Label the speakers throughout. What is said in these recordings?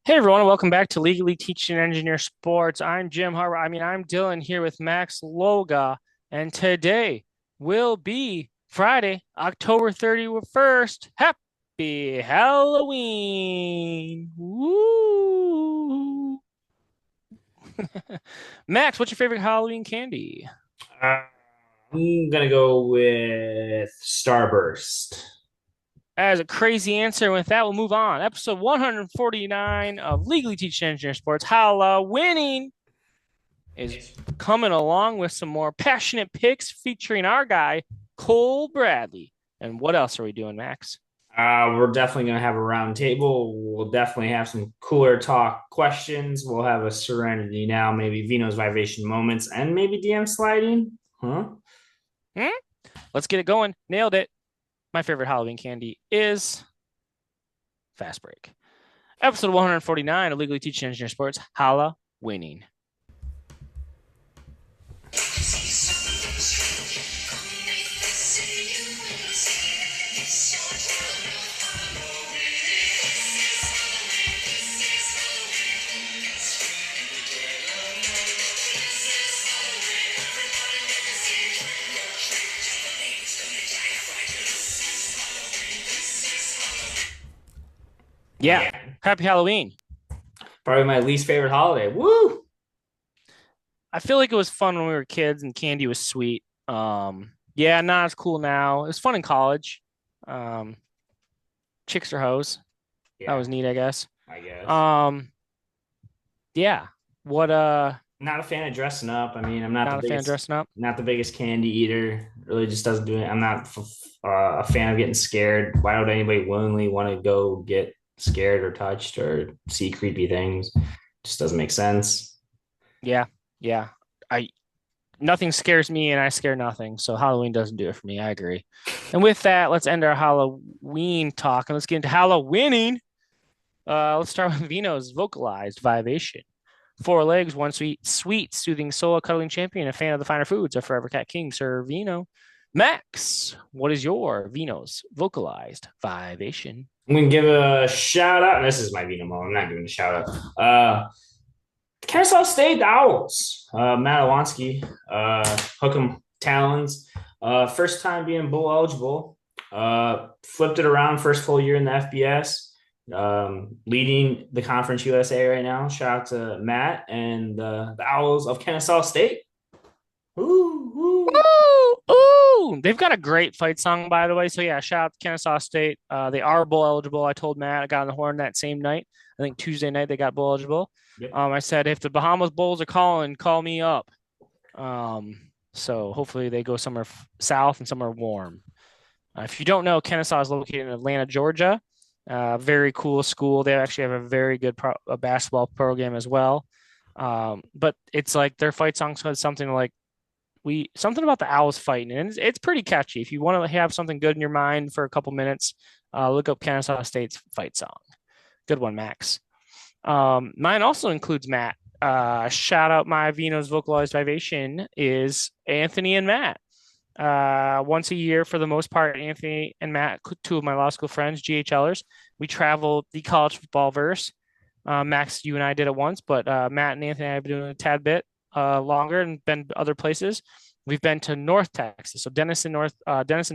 Speaker 1: Hey everyone, welcome back to Legally Teaching Engineer Sports. I'm Jim Harbaugh. I'm Dylan here with Max Loga, and today will be Friday, October 31st. Happy Halloween! Woo! Max, what's your favorite Halloween candy?
Speaker 2: Uh, I'm gonna go with Starburst.
Speaker 1: As a crazy answer, with that, we'll move on. Episode 149 of Legally Teaching Engineer Sports. Hallowinning is coming along with some more passionate picks featuring our guy, Cole Bradley. And what else are we doing, Max?
Speaker 2: We're definitely gonna have a round table. We'll definitely have some cooler talk questions. We'll have a Serenity now, maybe Vino's Vibration moments, and maybe DM sliding. Huh?
Speaker 1: Hmm? Let's get it going. Nailed it. My favorite Halloween candy is Fast Break. Episode 149 of Legally Teaching Engineer Sports, Halloweening. Yeah.
Speaker 2: Yeah,
Speaker 1: Happy Halloween.
Speaker 2: probably my least favorite holiday. Woo!
Speaker 1: I feel like it was fun when we were kids and candy was sweet. Yeah, not as cool now. It was fun in college. Um, Chicks or hoes. That
Speaker 2: Yeah,
Speaker 1: was neat, I guess.
Speaker 2: I guess.
Speaker 1: Um, yeah. What
Speaker 2: Not a fan of dressing up. I mean, I'm not the
Speaker 1: Not a fan of
Speaker 2: biggest,
Speaker 1: dressing up?
Speaker 2: not the biggest candy eater. Really, just doesn't do it. I'm not a fan of getting scared. Why would anybody willingly want to go get scared or touched or see creepy things? Just doesn't make sense.
Speaker 1: Yeah, yeah. I Nothing scares me and I scare nothing. So Halloween doesn't do it for me. I agree. And with that, let's end our Halloween talk and let's get into Halloweening. Let's start with Vino's vocalized vibration. Four legs, one sweet, sweet, soothing soul, cuddling champion, a fan of the finer foods, a forever cat king, Sir Vino. Max, what is your Vino's vocalized vibration?
Speaker 2: I'm gonna give a shout out. This is my Vino Mo. I'm not giving a shout out. Kennesaw State Owls. Matt Iwanski, Hook'em Talons. First time being bowl eligible. Flipped it around first full year in the FBS. Leading the Conference USA right now. Shout out to Matt and the Owls of Kennesaw State. Ooh, ooh.
Speaker 1: Ooh, ooh. They've got a great fight song, by the way. So yeah, shout out to Kennesaw State. They are bowl eligible. I told Matt I got on the horn that same night. I think Tuesday night they got bowl eligible.
Speaker 2: Yep.
Speaker 1: I said if the Bahamas Bulls are calling, call me up. So hopefully they go somewhere south and somewhere warm. If you don't know, Kennesaw is located in Atlanta, Georgia. Very cool school. They actually have a very good basketball program as well. But it's like their fight song says something like we something about the owls fighting, and it's pretty catchy. If you want to have something good in your mind for a couple minutes, look up Kennesaw State's fight song. Good one, Max. Mine also includes Matt. Shout out my Vino's vocalized vibration is Anthony and Matt. Once a year for the most part, Anthony and Matt, two of my law school friends, GHLers, we travel the college football verse. Max, you and I did it once, but Matt and Anthony and I have been doing it a tad bit longer and been other places. We've been to North Texas, so Denison,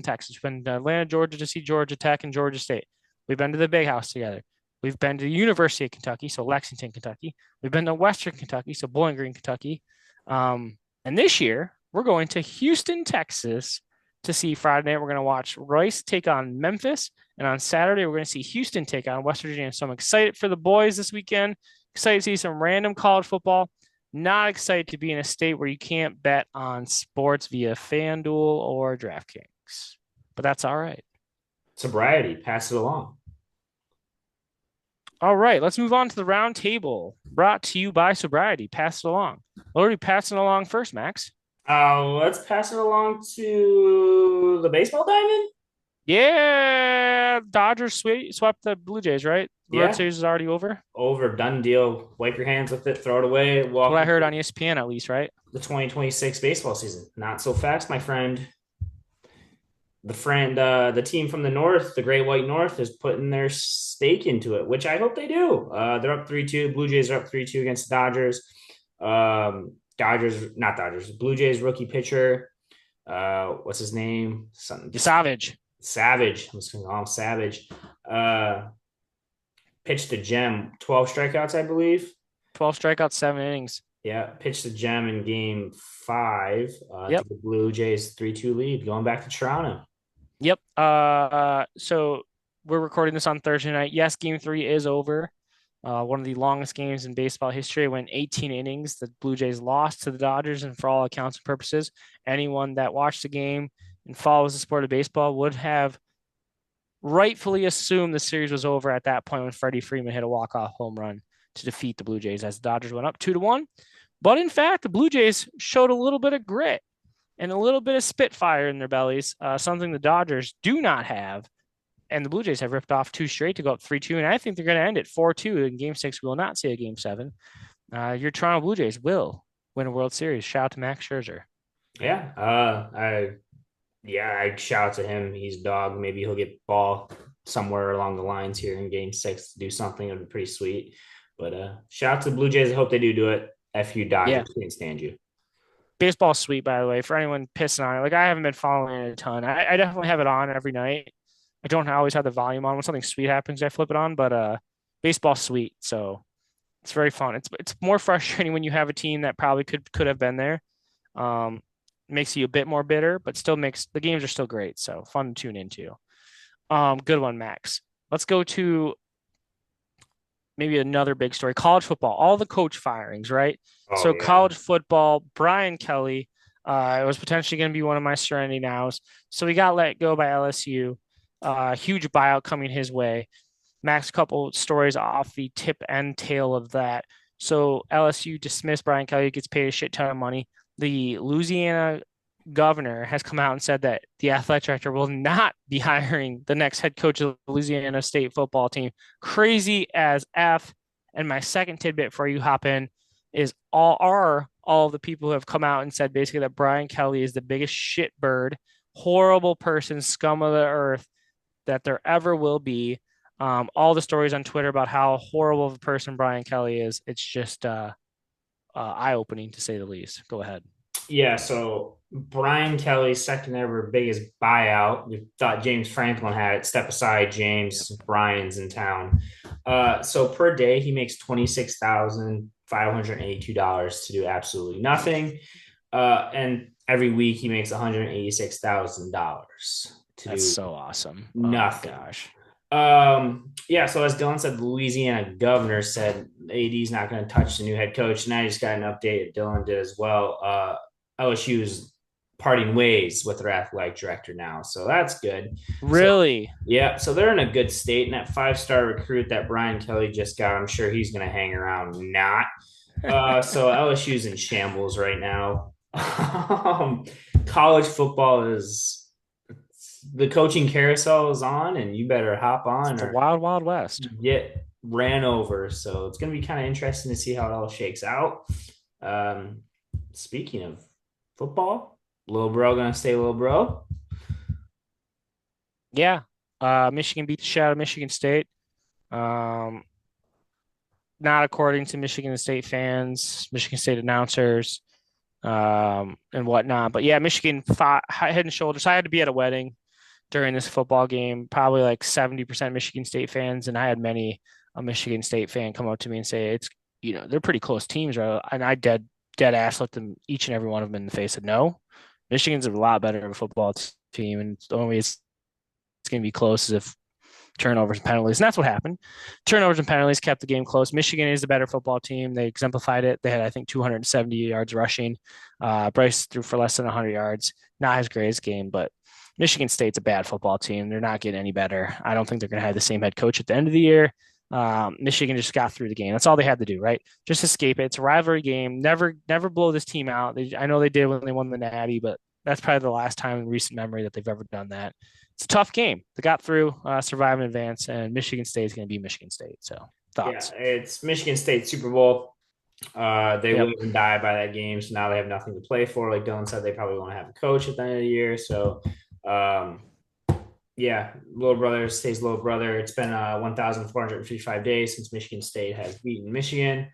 Speaker 1: Texas. We've been to Atlanta, Georgia to see Georgia Tech and Georgia State. We've been to the Big House together. We've been to the University of Kentucky, so Lexington, Kentucky. We've been to Western Kentucky, so Bowling Green, Kentucky. And this year, we're going to Houston, Texas to see Friday night. We're going to watch Royce take on Memphis. And on Saturday, we're going to see Houston take on West Virginia. So I'm excited for the boys this weekend. Excited to see some random college football. Not excited to be in a state where you can't bet on sports via FanDuel or DraftKings. But that's all right.
Speaker 2: Sobriety. Pass it along.
Speaker 1: All right, let's move on to the round table. Brought to you by Sobriety. Pass it along. What are we passing along first, Max?
Speaker 2: Let's pass it along to the baseball diamond.
Speaker 1: Yeah, Dodgers swept the Blue Jays, right? The World
Speaker 2: Yeah,
Speaker 1: Series is already over. That's
Speaker 2: over, done deal. Wipe your hands with it, throw it away.
Speaker 1: what I
Speaker 2: Welcome
Speaker 1: heard
Speaker 2: to
Speaker 1: on ESPN, at least, right?
Speaker 2: the 2026 baseball season. Not so fast, my friend. the team from the North, the Great White North, is putting their stake into it, which I hope they do. They're up 3-2. Blue Jays are up 3-2 against the Dodgers. Dodgers, not Dodgers. Blue Jays rookie pitcher. What's his name? Something
Speaker 1: Savage.
Speaker 2: Savage. I'm just gonna call him Savage. Uh, Pitched a gem, 12 strikeouts, I believe.
Speaker 1: 12 strikeouts, 7 innings.
Speaker 2: Yeah, pitched a gem in game five to
Speaker 1: Yep.
Speaker 2: the Blue Jays 3-2 lead, going back to Toronto.
Speaker 1: Yep. So we're recording this on Thursday night. Yes, game three is over. One of the longest games in baseball history. It went 18 innings. The Blue Jays lost to the Dodgers, and for all accounts and purposes, anyone that watched the game and follows the sport of baseball would have rightfully assumed the series was over at that point when Freddie Freeman hit a walk-off home run to defeat the Blue Jays as the Dodgers went up 2-1. But in fact, the Blue Jays showed a little bit of grit and a little bit of spitfire in their bellies, something the Dodgers do not have. And the Blue Jays have ripped off two straight to go up 3-2. And I think they're going to end it 4-2 in game six. We will not see a game seven. Your Toronto Blue Jays will win a World Series. Shout out to Max Scherzer.
Speaker 2: Yeah, I shout out to him. He's dog. Maybe he'll get ball somewhere along the lines here in game six to do something. It'd be pretty sweet. But shout out to the Blue Jays. I hope they do it. F you
Speaker 1: Yeah.
Speaker 2: Dodgers, can't stand you.
Speaker 1: Baseball's sweet, by the way, for anyone pissing on it. Like, I haven't been following it a ton. I definitely have it on every night. I don't always have the volume on. When something sweet happens, I flip it on. But baseball's sweet. So it's very fun. It's more frustrating when you have a team that probably could have been there. Um, Makes you a bit more bitter, but still makes the games are still great. So fun to tune into. Good one, Max. Let's go to maybe another big story. College football, all the coach firings, right?
Speaker 2: Oh
Speaker 1: So
Speaker 2: yeah.
Speaker 1: college football, Brian Kelly, it was potentially going to be one of my Serenity nows. So he got let go by LSU. Huge buyout coming his way. Max, couple stories off the tip and tail of that. So LSU dismissed Brian Kelly, gets paid a shit ton of money. The Louisiana governor has come out and said that the athletic director will not be hiring the next head coach of the Louisiana State football team. Crazy as F. And my second tidbit for you hop in is all the people who have come out and said basically that Brian Kelly is the biggest shitbird, horrible person, scum of the earth that there ever will be. All the stories on Twitter about how horrible of a person Brian Kelly is. It's just eye opening to say the least. Go ahead.
Speaker 2: Yeah, so Brian Kelly's second ever biggest buyout. We thought James Franklin had it. Step aside,
Speaker 1: Yep.
Speaker 2: James. Brian's in town. So per day he makes $26,582 to do absolutely nothing. And every week he makes $186,000 to
Speaker 1: That's
Speaker 2: do
Speaker 1: so awesome. Oh my
Speaker 2: nothing.
Speaker 1: gosh.
Speaker 2: Yeah, so as Dylan said, the Louisiana governor said AD's not going to touch the new head coach. And I just got an update that Dylan did as well. LSU's parting ways with their athletic director now. So that's good. So,
Speaker 1: Really?
Speaker 2: yeah, so they're in a good state. And that five-star recruit that Brian Kelly just got, I'm sure he's going to hang around not. So LSU's in shambles right now. College football is the coaching carousel is on, and you better hop
Speaker 1: It's
Speaker 2: on
Speaker 1: the
Speaker 2: or
Speaker 1: wild, wild west.
Speaker 2: get ran over. So it's going to be kind of interesting to see how it all shakes out. Um, Speaking of football, little bro gonna stay little bro.
Speaker 1: Yeah. Michigan beat the shit out of Michigan State. Um, Not according to Michigan State fans, Michigan State announcers, and whatnot. But yeah, Michigan fought head and shoulders. I had to be at a wedding during this football game, probably like 70% Michigan State fans. And I had many a Michigan State fan come up to me and say, they're pretty close teams, right? And I dead ass looked them each and every one of them in the face and said, no, Michigan's a lot better of a football team. And the only way it's going to be close is if turnovers and penalties. And that's what happened. Turnovers and penalties kept the game close. Michigan is a better football team. They exemplified it. They had, I think, 270 yards rushing. Bryce threw for less than 100 yards. Not his greatest game, but Michigan State's a bad football team. They're not getting any better. I don't think they're going to have the same head coach at the end of the year. Michigan just got through the game. That's all they had to do, right? Just escape it. It's a rivalry game. Never blow this team out. I know they did when they won the Natty, but that's probably the last time in recent memory that they've ever done that. It's a tough game. They got through, survive in advance, and Michigan State is going to be Michigan State. So
Speaker 2: Yeah,
Speaker 1: thoughts?
Speaker 2: it's Michigan State Super Bowl. They
Speaker 1: Yep.
Speaker 2: live and die by that game, so now they have nothing to play for. Like Dylan said, they probably won't have a coach at the end of the year. So Yeah, little brother stays little brother. It's been 1,455 days since Michigan State has beaten Michigan.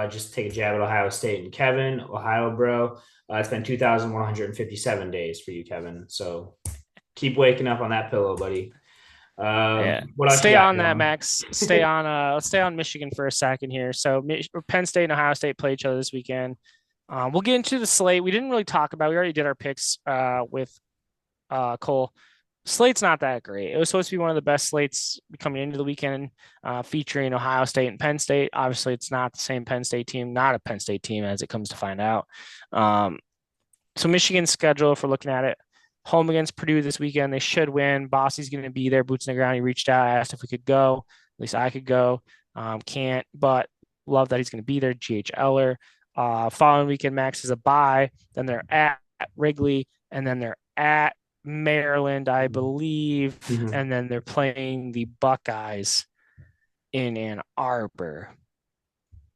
Speaker 2: Just take a jab at Ohio State and Kevin, Ohio bro. It's been 2,157 days for you, Kevin. So keep waking up on that pillow, buddy.
Speaker 1: Yeah.
Speaker 2: What else you
Speaker 1: Stay
Speaker 2: got
Speaker 1: on that,
Speaker 2: going?
Speaker 1: Max. Stay on. Let's stay on Michigan for a second here. So Penn State and Ohio State play each other this weekend. We'll get into the slate. We didn't really talk about. We already did our picks with Cole. Slate's not that great. It was supposed to be one of the best slates coming into the weekend, featuring Ohio State and Penn State. Obviously, it's not the same Penn State team, not a Penn State team as it comes to find out. Um, so Michigan's schedule, if we're looking at it, home against Purdue this weekend, they should win. Bossy's going to be there, boots in the ground. He reached out, asked if we could go. At least I could go. Can't, but love that he's going to be there. GH Eller. Following weekend, Max is a bye. Then they're at Wrigley, and then they're at Maryland, I believe,
Speaker 2: Mhm.
Speaker 1: and then they're playing the Buckeyes in Ann Arbor.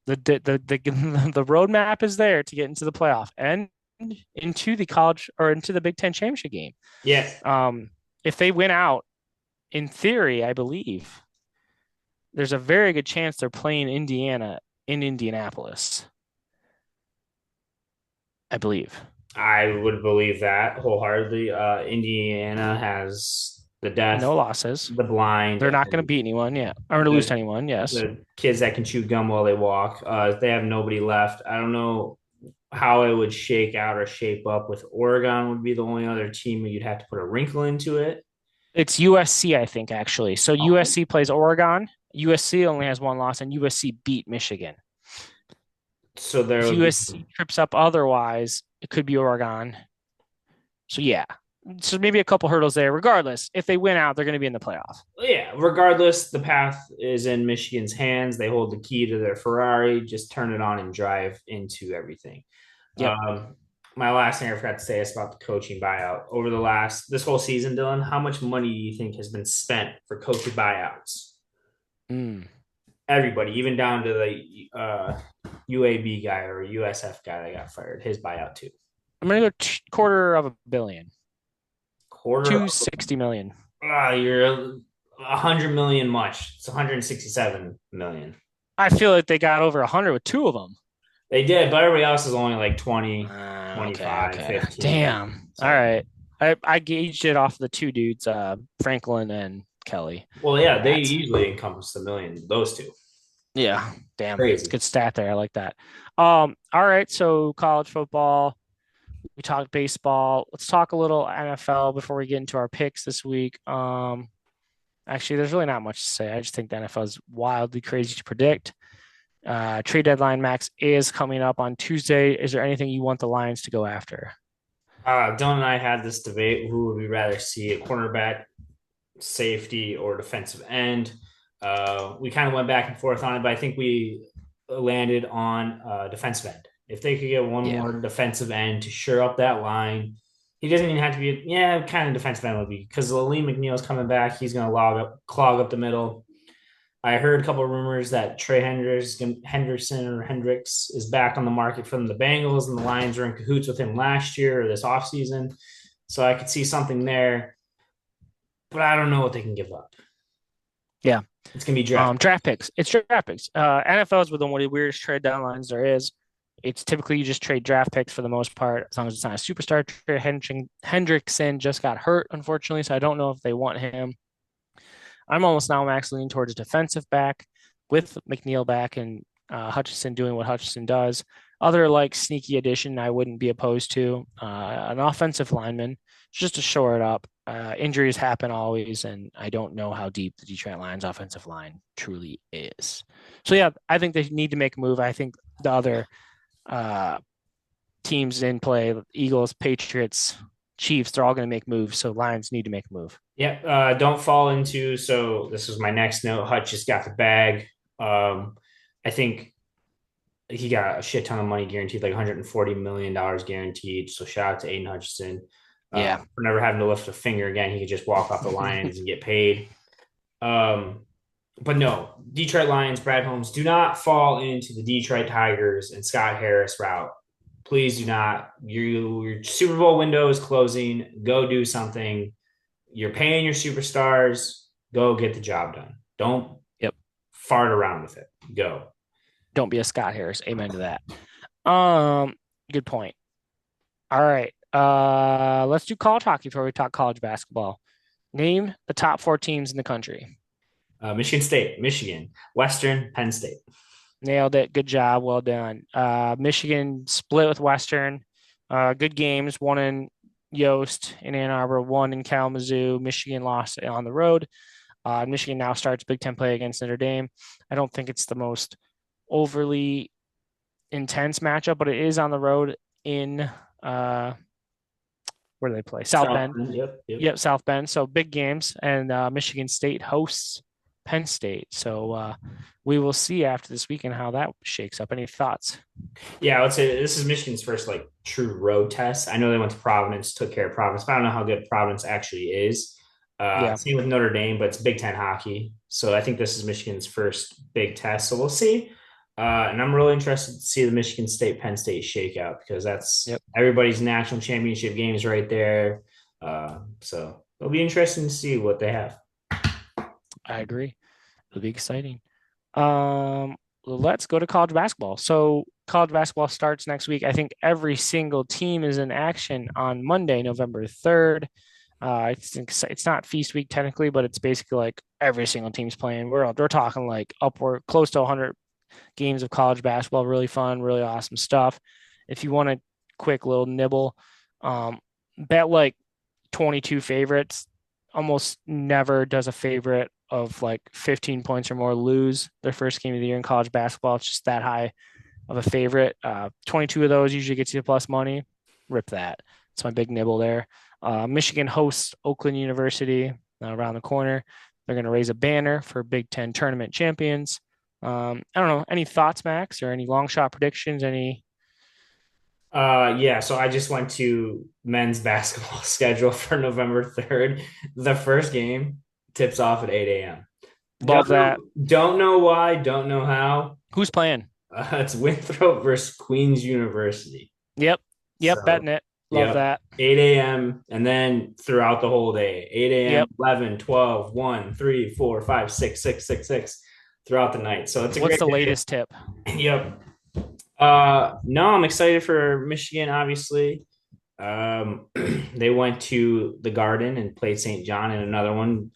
Speaker 1: The roadmap is there to get into the playoff and into the college or into the Big Ten championship game.
Speaker 2: Yeah,
Speaker 1: Um, if they win out, in theory, I believe there's a very good chance they're playing Indiana in Indianapolis. I believe
Speaker 2: I would believe that wholeheartedly. Indiana has the
Speaker 1: no
Speaker 2: deaf,
Speaker 1: losses.
Speaker 2: the blind,
Speaker 1: They're not going to
Speaker 2: and
Speaker 1: beat anyone, yeah, or to lose to
Speaker 2: the
Speaker 1: anyone. Yes,
Speaker 2: the kids that can chew gum while they walk. They have nobody left. I don't know how it would shake out or shape up with Oregon would be the only other team you'd have to put a wrinkle into it.
Speaker 1: it's USC, I think, actually. So
Speaker 2: Okay.
Speaker 1: USC plays Oregon. USC only has one loss, and USC beat Michigan.
Speaker 2: So there
Speaker 1: If
Speaker 2: would be
Speaker 1: USC trips up otherwise, it could be Oregon. So yeah, so maybe a couple hurdles there. Regardless, if they win out, they're going to be in the playoff.
Speaker 2: yeah, regardless, the path is in Michigan's hands. They hold the key to their Ferrari. Just turn it on and drive into everything.
Speaker 1: Yep.
Speaker 2: Um, my last thing I forgot to say is about the coaching buyout. Over the last this whole season, Dylan, how much money do you think has been spent for coaching buyouts?
Speaker 1: Mm.
Speaker 2: Everybody, even down to the UAB guy or USF guy that got fired, his buyout too.
Speaker 1: I'm going to go quarter of a billion,
Speaker 2: Quarter of
Speaker 1: 260 million.
Speaker 2: you're 100 million much. It's 167 million.
Speaker 1: I feel like they got over 100 with two of them.
Speaker 2: They did, but everybody else is only like 20,
Speaker 1: Okay,
Speaker 2: 25,
Speaker 1: okay.
Speaker 2: 15.
Speaker 1: Damn. All
Speaker 2: So,
Speaker 1: right. I gauged it off the two dudes, Franklin and Kelly.
Speaker 2: well, yeah, they
Speaker 1: That's
Speaker 2: easily encompass the million, those two.
Speaker 1: yeah. Damn.
Speaker 2: Crazy.
Speaker 1: Good stat there. I like that. All right. So college football. We talked baseball. Let's talk a little NFL before we get into our picks this week. Actually, there's really not much to say. I just think the NFL is wildly crazy to predict. Trade deadline, Max, is coming up on Tuesday. Is there anything you want the Lions to go after?
Speaker 2: Dylan and I had this debate. Who would we rather see, a cornerback, safety, or defensive end? We kind of went back and forth on it, but I think we landed on defensive end. If they could get one
Speaker 1: Yeah.
Speaker 2: more defensive end to shore up that line, he doesn't even have to be, yeah, kind of defensive end would be because Laleen McNeil's coming back. He's going to clog up the middle. I heard a couple of rumors that Trey Henderson or Hendricks is back on the market from the Bengals, and the Lions were in cahoots with him last year or this offseason. So I could see something there, but I don't know what they can give up.
Speaker 1: Yeah.
Speaker 2: It's going to be draft.
Speaker 1: Draft picks. It's draft picks. NFL is one of the weirdest trade deadlines there is. It's typically you just trade draft picks for the most part, as long as it's not a superstar. Hendrickson just got hurt, unfortunately, so I don't know if they want him. I'm almost now Max leaning towards a defensive back with McNeil back and Hutchinson doing what Hutchinson does. Other like sneaky addition I wouldn't be opposed to. An offensive lineman just to shore it up. Injuries happen always, and I don't know how deep the Detroit Lions offensive line truly is. So yeah, I think they need to make a move. I think the other uh, teams in play, Eagles, Patriots, Chiefs, they're all going to make moves. So Lions need to make a move.
Speaker 2: Yeah, don't fall into. So this is my next note. Hutch just got the bag. I think he got a shit ton of money guaranteed, like $140 million guaranteed. So shout out to Aiden Hutchinson
Speaker 1: Yeah.
Speaker 2: for never having to lift a finger again. He could just walk off the Lions and get paid. But no, Detroit Lions, Brad Holmes, do not fall into the Detroit Tigers and Scott Harris route. Please do not. Your Super Bowl window is closing. Go do something. You're paying your superstars. Go get the job done. Don't
Speaker 1: Yep.
Speaker 2: fart around with it. Go.
Speaker 1: Don't be a Scott Harris. Amen to that. Um, Good point. All right. Let's do college hockey before we talk college basketball. Name the top four teams in the country.
Speaker 2: Michigan State, Michigan, Western, Penn State.
Speaker 1: Nailed it. Good job. Well done. Michigan split with Western. Good games. One in Yost in Ann Arbor, one in Kalamazoo. Michigan lost on the road. Michigan now starts Big Ten play against Notre Dame. I don't think it's the most overly intense matchup, but it is on the road in where do they play? South
Speaker 2: South
Speaker 1: Bend.
Speaker 2: Bend. Yep. Yep.
Speaker 1: Yep, South Bend. So big games, and Michigan State hosts Penn State. So we will see after this weekend how that shakes up. Any thoughts?
Speaker 2: Yeah, I would say this is Michigan's first like true road test. I know they went to Providence, took care of Providence, but I don't know how good Providence actually is.
Speaker 1: Yeah,
Speaker 2: Same with Notre Dame, but it's Big Ten hockey. So I think this is Michigan's first big test. So we'll see. And I'm really interested to see the Michigan State Penn State shakeout because that's
Speaker 1: yep,
Speaker 2: everybody's national championship games right there. So it'll be interesting to see what they have.
Speaker 1: I agree. It'll be exciting. Let's go to college basketball. So college basketball starts next week. I think every single team is in action on Monday, November 3rd. I think it's not feast week technically, but it's basically like every single team's playing. We're talking like upward close to 100 games of college basketball. Really fun, really awesome stuff. If you want a quick little nibble, bet like 22 favorites. Almost never does a favorite of like 15 points or more lose their first game of the year in college basketball. It's just that high of a favorite. 22 of those usually gets you plus money. Rip that. That's my big nibble there. Michigan hosts Oakland University around the corner. They're going to raise a banner for Big Ten tournament champions. I don't know. Any thoughts, Max, or any long shot predictions? Any?
Speaker 2: Yeah, so I just went to men's basketball schedule for November 3rd. The first game tips off at 8 a.m.
Speaker 1: Love that.
Speaker 2: Don't know why, don't know how.
Speaker 1: Who's playing?
Speaker 2: It's Winthrop versus Queens University.
Speaker 1: Yep. Yep.
Speaker 2: So,
Speaker 1: Betting it. Love
Speaker 2: yep,
Speaker 1: that.
Speaker 2: 8 a.m. and then throughout the whole day, 8 a.m.,
Speaker 1: Yep.
Speaker 2: 11, 12, 1, 3, 4, 5, 6, 6, 6, 6 throughout the night. So it's a
Speaker 1: What's
Speaker 2: great
Speaker 1: the
Speaker 2: day.
Speaker 1: latest tip?
Speaker 2: Yep. No, I'm excited for Michigan, obviously. Um, they went to the Garden and played St. John in another one.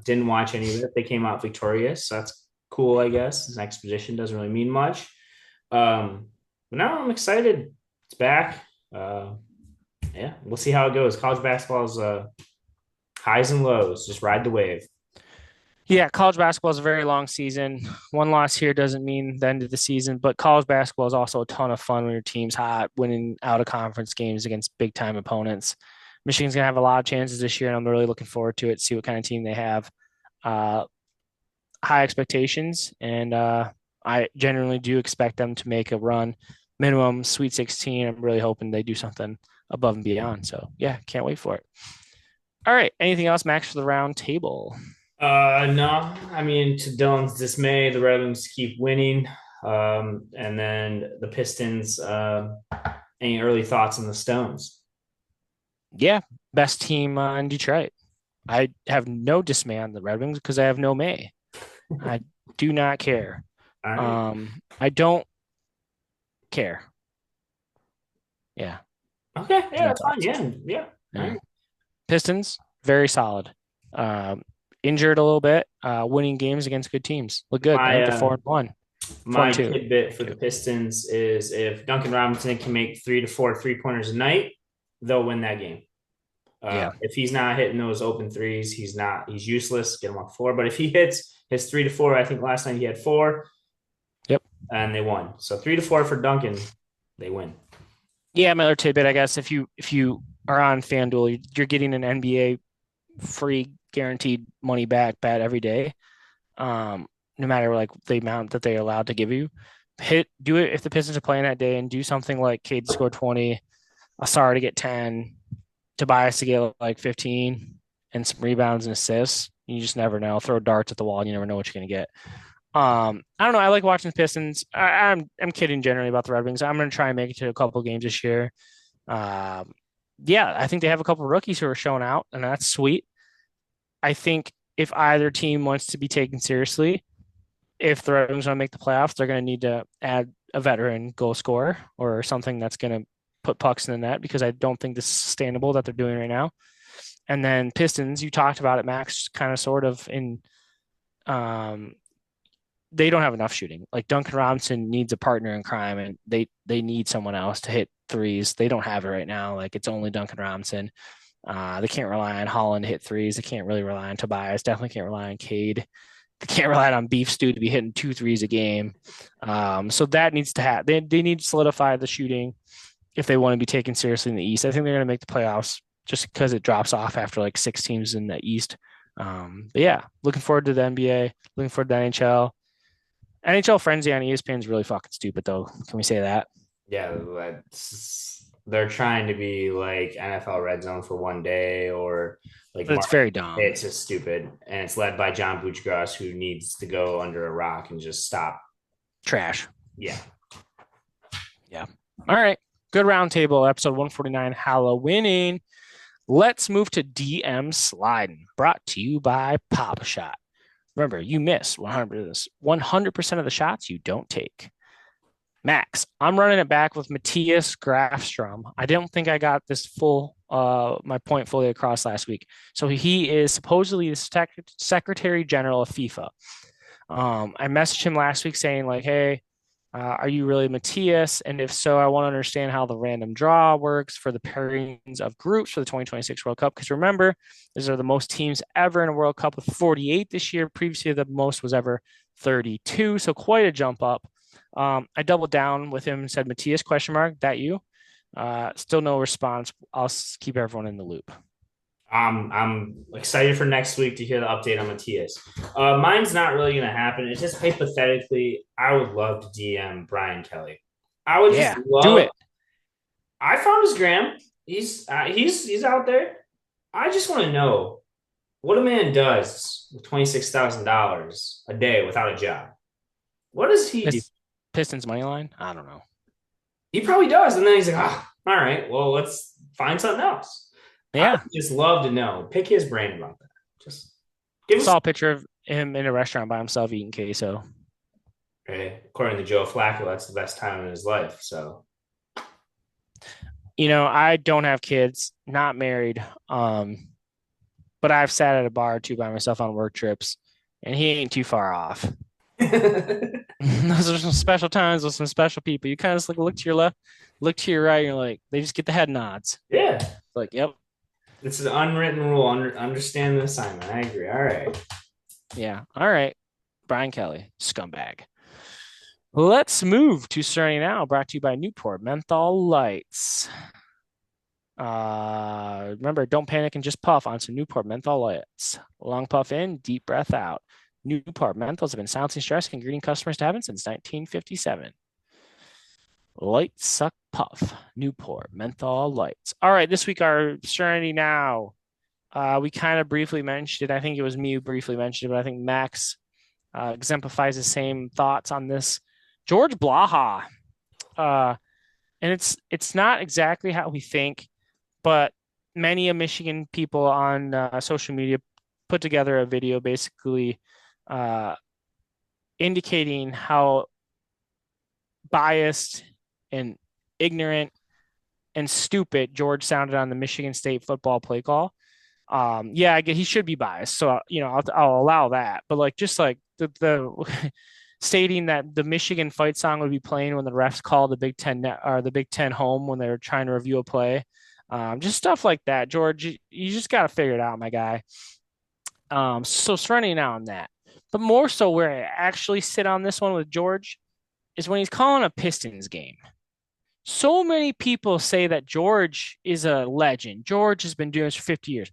Speaker 2: Didn't watch any of it. They came out victorious, so that's cool, I guess. This expedition doesn't really mean much. But now I'm excited. It's back. Yeah, we'll see how it goes. College basketball is highs and lows. Just ride the wave.
Speaker 1: Yeah, college basketball is a very long season. One loss here doesn't mean the end of the season, but college basketball is also a ton of fun when your team's hot, winning out of conference games against big time opponents. Michigan's gonna have a lot of chances this year, and I'm really looking forward to it. See what kind of team they have. Uh, High expectations, and I genuinely do expect them to make a run, minimum Sweet 16. I'm really hoping they do something above and beyond. So yeah, can't wait for it. All right, anything else, Max, for the round table?
Speaker 2: No, I mean, to Dylan's dismay, the Red Wings keep winning. And then the Pistons, any early thoughts on the Stones?
Speaker 1: Yeah, best team in Detroit. I have no dismay on the Red Wings because I have no May. I do not care.
Speaker 2: All right.
Speaker 1: I don't care. Yeah,
Speaker 2: Okay.
Speaker 1: there's
Speaker 2: Yeah,
Speaker 1: no
Speaker 2: that's fine.
Speaker 1: thoughts.
Speaker 2: Yeah. Yeah. All
Speaker 1: Yeah.
Speaker 2: right.
Speaker 1: Pistons, very solid. Injured a little bit, winning games against good teams. Look good. I
Speaker 2: My
Speaker 1: think they're 4-1, four
Speaker 2: my
Speaker 1: and two.
Speaker 2: tidbit
Speaker 1: Four
Speaker 2: for
Speaker 1: and
Speaker 2: the
Speaker 1: two.
Speaker 2: Pistons is if Duncan Robinson can make 3 to 4 3 pointers a night, they'll win that game.
Speaker 1: Yeah.
Speaker 2: If he's not hitting those open threes, he's useless. Get him off the floor. But if he hits his 3 to 4, I think last night he had four,
Speaker 1: Yep.
Speaker 2: and they won. So 3 to 4 for Duncan, they win.
Speaker 1: Yeah, my other tidbit, I guess, if you are on FanDuel, you're getting an NBA free guaranteed money back bet every day. No matter like the amount that they're allowed to give you. Do it if the Pistons are playing that day and do something like Cade to score 20, Asar to get 10, Tobias to get like 15 and some rebounds and assists. You just never know. Throw darts at the wall and you never know what you're gonna get. I don't know. I like watching the Pistons. I'm kidding generally about the Red Wings. I'm gonna try and make it to a couple games this year. Um, yeah, I think they have a couple rookies who are showing out, and that's sweet. I think if either team wants to be taken seriously, if the Red Wings want to make the playoffs, they're going to need to add a veteran goal scorer or something that's going to put pucks in the net because I don't think this is sustainable that they're doing right now. And then Pistons, you talked about it, Max, kind of sort of in um, they don't have enough shooting. Like Duncan Robinson needs a partner in crime, and they need someone else to hit threes. They don't have it right now. Like it's only Duncan Robinson. They can't rely on Holland to hit threes. They can't really rely on Tobias. Definitely can't rely on Cade. They can't rely on Beef Stew to be hitting 2 threes a game. So that needs to happen. They need to solidify the shooting if they want to be taken seriously in the East. I think they're going to make the playoffs just because it drops off after like 6 teams in the East. But yeah, looking forward to the NBA. Looking forward to the NHL. NHL Frenzy on ESPN is really fucking stupid, though. Can we say that?
Speaker 2: Yeah, they're trying to be like NFL Red Zone for one day or like
Speaker 1: It's
Speaker 2: Mark.
Speaker 1: very dumb.
Speaker 2: It's just stupid, and it's led by John Buchgrass, who needs to go under a rock and just stop.
Speaker 1: Trash.
Speaker 2: Yeah.
Speaker 1: Yeah. All right. Good roundtable, episode 149, Hallowinning. Let's move to DM Sliding, brought to you by Pop Shot. Remember, you miss 100% of the shots you don't take. Max, I'm running it back with Matthias Grafstrom. I don't think I got this my point fully across last week. So he is supposedly the Secretary General of FIFA. I messaged him last week saying like, hey, are you really Matthias? And if so, I want to understand how the random draw works for the pairings of groups for the 2026 World Cup. Because remember, these are the most teams ever in a World Cup with 48 this year. Previously, the most was ever 32. So quite a jump up. I doubled down with him and said, Matthias, question mark, that you? Still no response. I'll keep everyone in the loop.
Speaker 2: I'm excited for next week to hear the update on Matthias. Mine's not really going to happen. It's just hypothetically, I would love to DM Brian Kelly. I would just love
Speaker 1: do it.
Speaker 2: I found his gram. He's out there. I just want to know what a man does with $26,000 a day without a job. What does he do?
Speaker 1: Pistons money line? I don't know.
Speaker 2: He probably does, and then he's like, "Oh, all right, well, let's find something else."
Speaker 1: Yeah,
Speaker 2: I would just love to know. Pick his brain about that. Just give us
Speaker 1: saw a picture of him in a restaurant by himself eating queso.
Speaker 2: Hey, according to Joe Flacco, that's the best time in his life. So,
Speaker 1: I don't have kids, not married, but I've sat at a bar or two by myself on work trips, and he ain't too far off. Those are some special times with some special people. You kind of like look to your left, look to your right, and you're like, they just get the head nods.
Speaker 2: Yeah.
Speaker 1: Like, yep.
Speaker 2: It's an unwritten rule. Understand the assignment. I agree. All right.
Speaker 1: Yeah. All right. Brian Kelly, scumbag. Let's move to Serenity Now, brought to you by Newport Menthol Lights. Remember, don't panic and just puff on some Newport Menthol Lights. Long puff in, deep breath out. Newport menthols have been silencing stress and greeting customers to heaven since 1957. Light suck puff. Newport Menthol Lights. All right, this week our Serenity Now. We kind of briefly mentioned it. I think it was me who briefly mentioned it, but I think Max exemplifies the same thoughts on this. George Blaha. And it's not exactly how we think, but many of Michigan people on social media put together a video basically indicating how biased and ignorant and stupid George sounded on the Michigan State football play call. Yeah, I get he should be biased, so I'll allow that. But like just like the stating that the Michigan fight song would be playing when the refs call the Big Ten or the Big Ten home when they're trying to review a play, just stuff like that. George, you just got to figure it out, my guy. So surrounding now on that. But more so where I actually sit on this one with George is when he's calling a Pistons game. So many people say that George is a legend. George has been doing this for 50 years.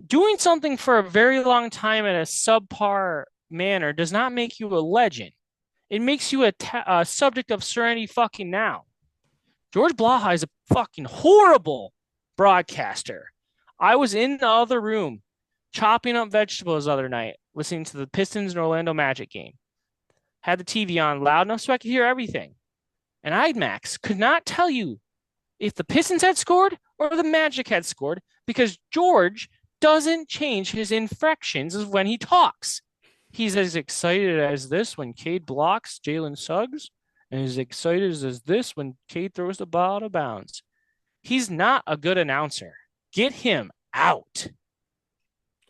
Speaker 1: Doing something for a very long time in a subpar manner does not make you a legend. It makes you a subject of Serenity fucking Now. George Blaha is a fucking horrible broadcaster. I was in the other room chopping up vegetables the other night, listening to the Pistons and Orlando Magic game. Had the TV on loud enough so I could hear everything. And I, Max, could not tell you if the Pistons had scored or the Magic had scored because George doesn't change his inflections as when he talks. He's as excited as this when Cade blocks Jalen Suggs, and as excited as this when Cade throws the ball out of bounds. He's not a good announcer. Get him out.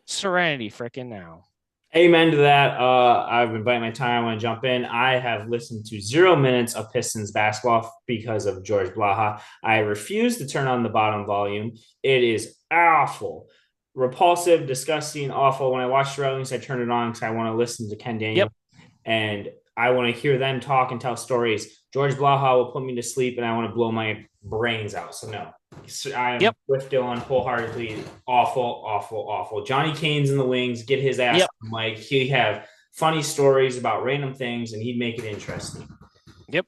Speaker 1: Serenity freaking now.
Speaker 2: Amen to that. I've been biting my time. I want to jump in. I have listened to 0 minutes of Pistons basketball because of George Blaha. I refuse to turn on the bottom volume. It is awful, repulsive, disgusting, awful. When I watch the Red I turn it on because I want to listen to Ken
Speaker 1: Yep.
Speaker 2: Daniels and I want to hear them talk and tell stories. George Blaha will put me to sleep, and I want to blow my brains out. So no, I am
Speaker 1: Yep.
Speaker 2: with Dylan wholeheartedly. Awful, awful, awful. Johnny Cane's in the wings. Get his ass
Speaker 1: Yep.
Speaker 2: on the mic. He'd have funny stories about random things, and he'd make it interesting.
Speaker 1: Yep.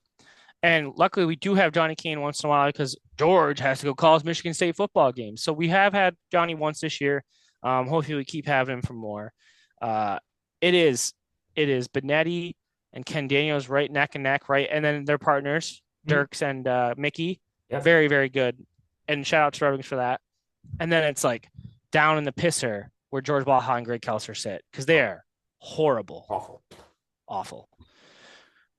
Speaker 1: And luckily, we do have Johnny Kane once in a while because George has to go call his Michigan State football games. So we have had Johnny once this year. Hopefully, we keep having him for more. Uh, it is Benetti and Ken Daniels right neck and neck, right, and then their partners Dirks and Mickey,
Speaker 2: Yep.
Speaker 1: very very good. And shout out to Red Wings for that. And then it's like down in the pisser where George Blaha and Greg Kelser sit because they are horrible,
Speaker 2: Awful.
Speaker 1: awful.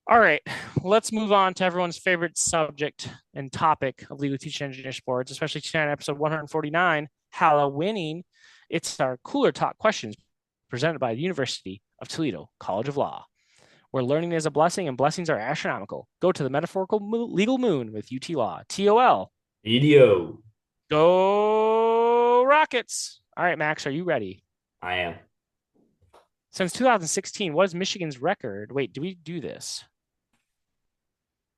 Speaker 1: All right, let's move on to everyone's favorite subject and topic of Legal Teaching Engineer Sports, especially tonight, episode 149, Hallowinning. It's our Cooler Talk questions presented by the University of Toledo College of Law, where learning is a blessing and blessings are astronomical. Go to the metaphorical legal moon with UT Law. TOL.
Speaker 2: Video.
Speaker 1: Go Rockets. All right, Max, are you ready?
Speaker 2: I am.
Speaker 1: Since 2016, what is Michigan's record? Wait, do we do this?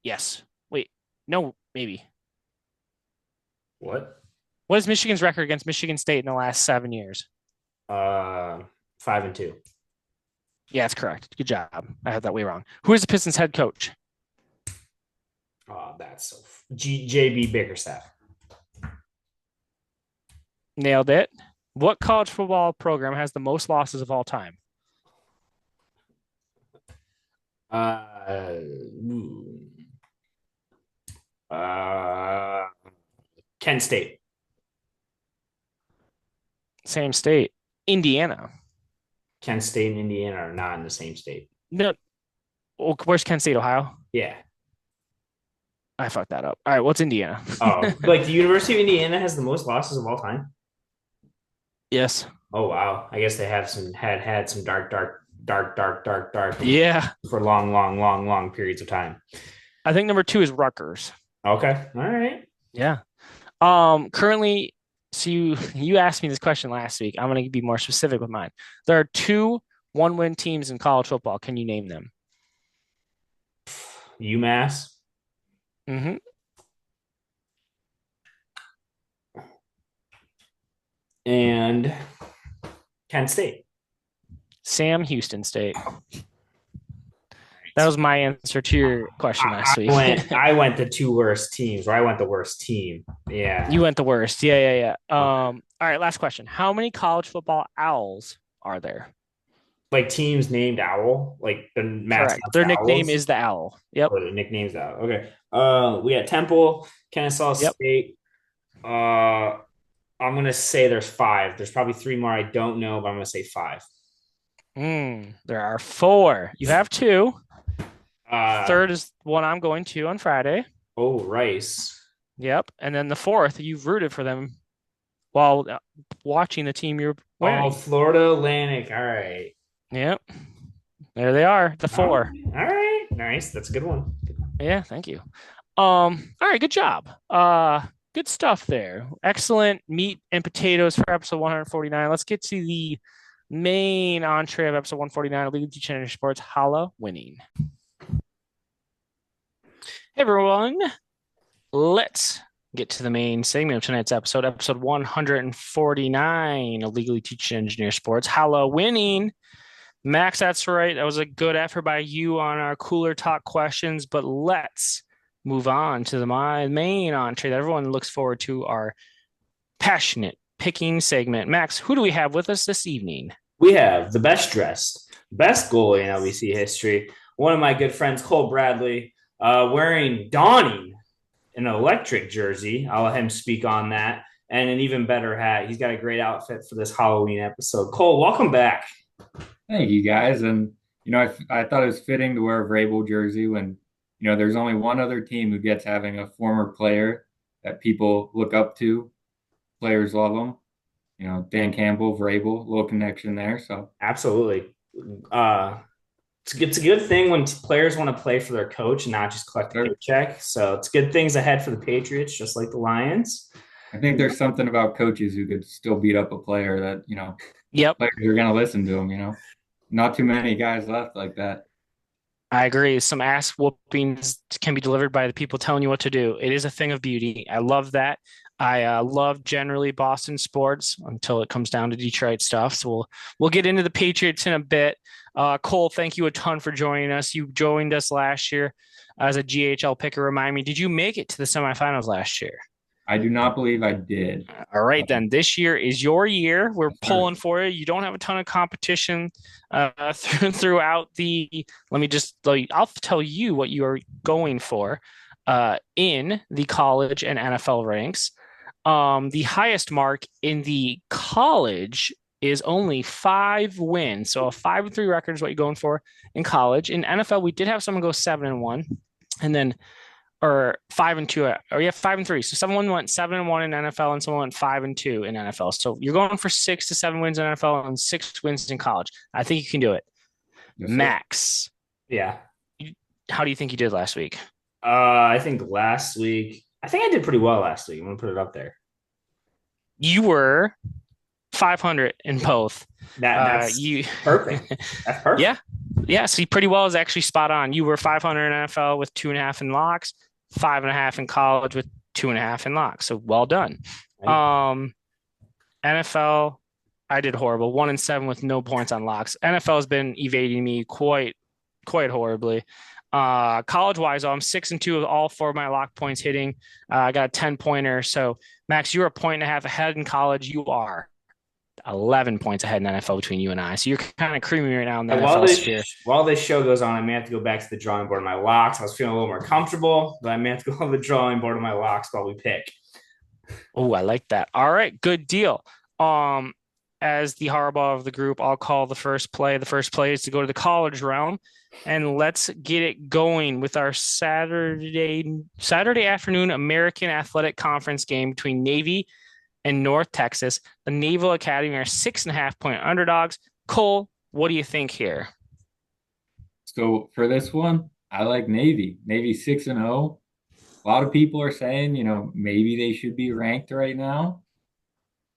Speaker 1: Yes. Wait, no, maybe.
Speaker 2: What?
Speaker 1: What is Michigan's record against Michigan State in the last 7 years?
Speaker 2: 5-2.
Speaker 1: Yeah, that's correct. Good job. I had that way wrong. Who is the Pistons head coach?
Speaker 2: Oh, that's so. JB Bickerstaff.
Speaker 1: Nailed it. What college football program has the most losses of all time?
Speaker 2: Uh, uh, Kent State.
Speaker 1: Same state. Indiana.
Speaker 2: Kent State and Indiana are not in the same state.
Speaker 1: No. Where's Kent State, Ohio?
Speaker 2: Yeah.
Speaker 1: I fucked that up. All right, what's Indiana?
Speaker 2: Oh, like the University of Indiana has the most losses of all time.
Speaker 1: Yes.
Speaker 2: Oh wow. I guess they have had some dark
Speaker 1: Yeah.
Speaker 2: for long periods of time.
Speaker 1: I think number 2 is Rutgers.
Speaker 2: Okay. All right.
Speaker 1: Yeah. Currently, so you asked me this question last week. I'm going to be more specific with mine. There are 2 one-win teams in college football. Can you name them?
Speaker 2: UMass.
Speaker 1: Mm-hmm.
Speaker 2: And Kent State.
Speaker 1: Sam Houston State. That was my answer to your question last week.
Speaker 2: I went the 2 worst teams, or I went the worst team. Yeah.
Speaker 1: You went the worst. Yeah. All right, last question. How many college football owls are there?
Speaker 2: Like teams named Owl, like the mascots.
Speaker 1: Correct. Their nickname
Speaker 2: Owls.
Speaker 1: is the Owl. Yep.
Speaker 2: Or the nickname's Owl. Okay. We got Temple, Kennesaw
Speaker 1: Yep.
Speaker 2: State. I'm gonna say there's 5. There's probably 3 more I don't know, but I'm gonna say 5.
Speaker 1: There are 4. You have 2. Third is one I'm going to on Friday.
Speaker 2: Oh, Rice.
Speaker 1: Yep. And then the 4th, you've rooted for them while watching the team you're wearing.
Speaker 2: Oh, Florida Atlantic. All right.
Speaker 1: Yep. There they are, the 4.
Speaker 2: All right. Nice. That's a good one.
Speaker 1: Yeah, thank you. All right, good job. Good stuff there. Excellent meat and potatoes for episode 149. Let's get to the main entree of episode 149 of Legal Teaching Engineer Sports, Hallowinning. Hey everyone, let's get to the main segment of tonight's episode 149 of Legally Teaching Engineer Sports, Hallowinning. Max, that's right. That was a good effort by you on our Cooler Talk questions, but let's move on to the main entree that everyone looks forward to, our passionate picking segment. Max, who do we have with us this evening?
Speaker 2: We have the best dressed, best goalie in LBC history, one of my good friends, Cole Bradley, donning an electric jersey. I'll let him speak on that. and an even better hat. He's got a great outfit for this Halloween episode. Cole, welcome back.
Speaker 3: Thank you guys. And, I thought it was fitting to wear a Vrabel jersey when, there's only one other team who gets having a former player that people look up to. Players love them. Dan Campbell, Vrabel, little connection there. So
Speaker 2: Absolutely. Uh, it's a good thing when players want to play for their coach and not just collect a
Speaker 3: there,
Speaker 2: paycheck. So it's good things ahead for the Patriots, just like the Lions.
Speaker 3: I think there's something about coaches who could still beat up a player that,
Speaker 1: Yep,
Speaker 3: players are going to listen to them. Not too many guys left like that.
Speaker 1: I agree. Some ass whoopings can be delivered by the people telling you what to do. It is a thing of beauty. I love that. I love generally Boston sports until it comes down to Detroit stuff. So we'll get into the Patriots in a bit. Cole, thank you a ton for joining us. You joined us last year as a GHL picker. Remind me, did you make it to the semifinals last year?
Speaker 3: I do not believe I did.
Speaker 1: All right, then. This year is your year. We're
Speaker 3: Yes, sir.
Speaker 1: pulling for you. You don't have a ton of competition throughout the. I'll tell you what you are going for in the college and NFL ranks. The highest mark in the college is only 5 wins. So a 5-3 record is what you're going for in college. In NFL, we did have someone go 7-1, and then or 5-2, or yeah, 5-3. So someone went 7-1 in NFL, and someone went 5-2 in NFL. So you're going for 6 to 7 wins in NFL and 6 wins in college. I think you can do it.
Speaker 3: Yes, sir.
Speaker 1: Max,
Speaker 2: Yeah.
Speaker 1: how do you think you did last week?
Speaker 2: I think last week, I think I did pretty well last week. I'm going to put it up there.
Speaker 1: You were 500 in both.
Speaker 2: That's
Speaker 1: You,
Speaker 2: perfect. That's perfect.
Speaker 1: yeah, yeah. See, pretty well is actually spot on. You were 500 in NFL with 2.5 in locks, 5.5 in college with 2.5 in locks. So well done. Um, NFL, I did horrible. 1-7 with no points on locks. NFL has been evading me quite horribly. College wise, I'm 6-2 with all 4 of my lock points hitting. I got a 10-pointer. So Max, you're a point and a half ahead in college. You are 11 points ahead in NFL between you and I. So you're kind of creaming right now in the
Speaker 2: And
Speaker 1: NFL sphere.
Speaker 2: while this show goes on, I may have to go back to the drawing board of my locks. I was feeling a little more comfortable, but I may have to go on the drawing board of my locks while we pick.
Speaker 1: Oh, I like that. All right, good deal. Um, as the Harbaugh of the group, I'll call the first play. The first play is to go to the college realm, and let's get it going with our Saturday afternoon American Athletic Conference game between Navy and North Texas. The Naval Academy are 6.5-point underdogs. Cole, what do you think here?
Speaker 3: So for this one, I like Navy. Navy 6-0. A lot of people are saying, maybe they should be ranked right now.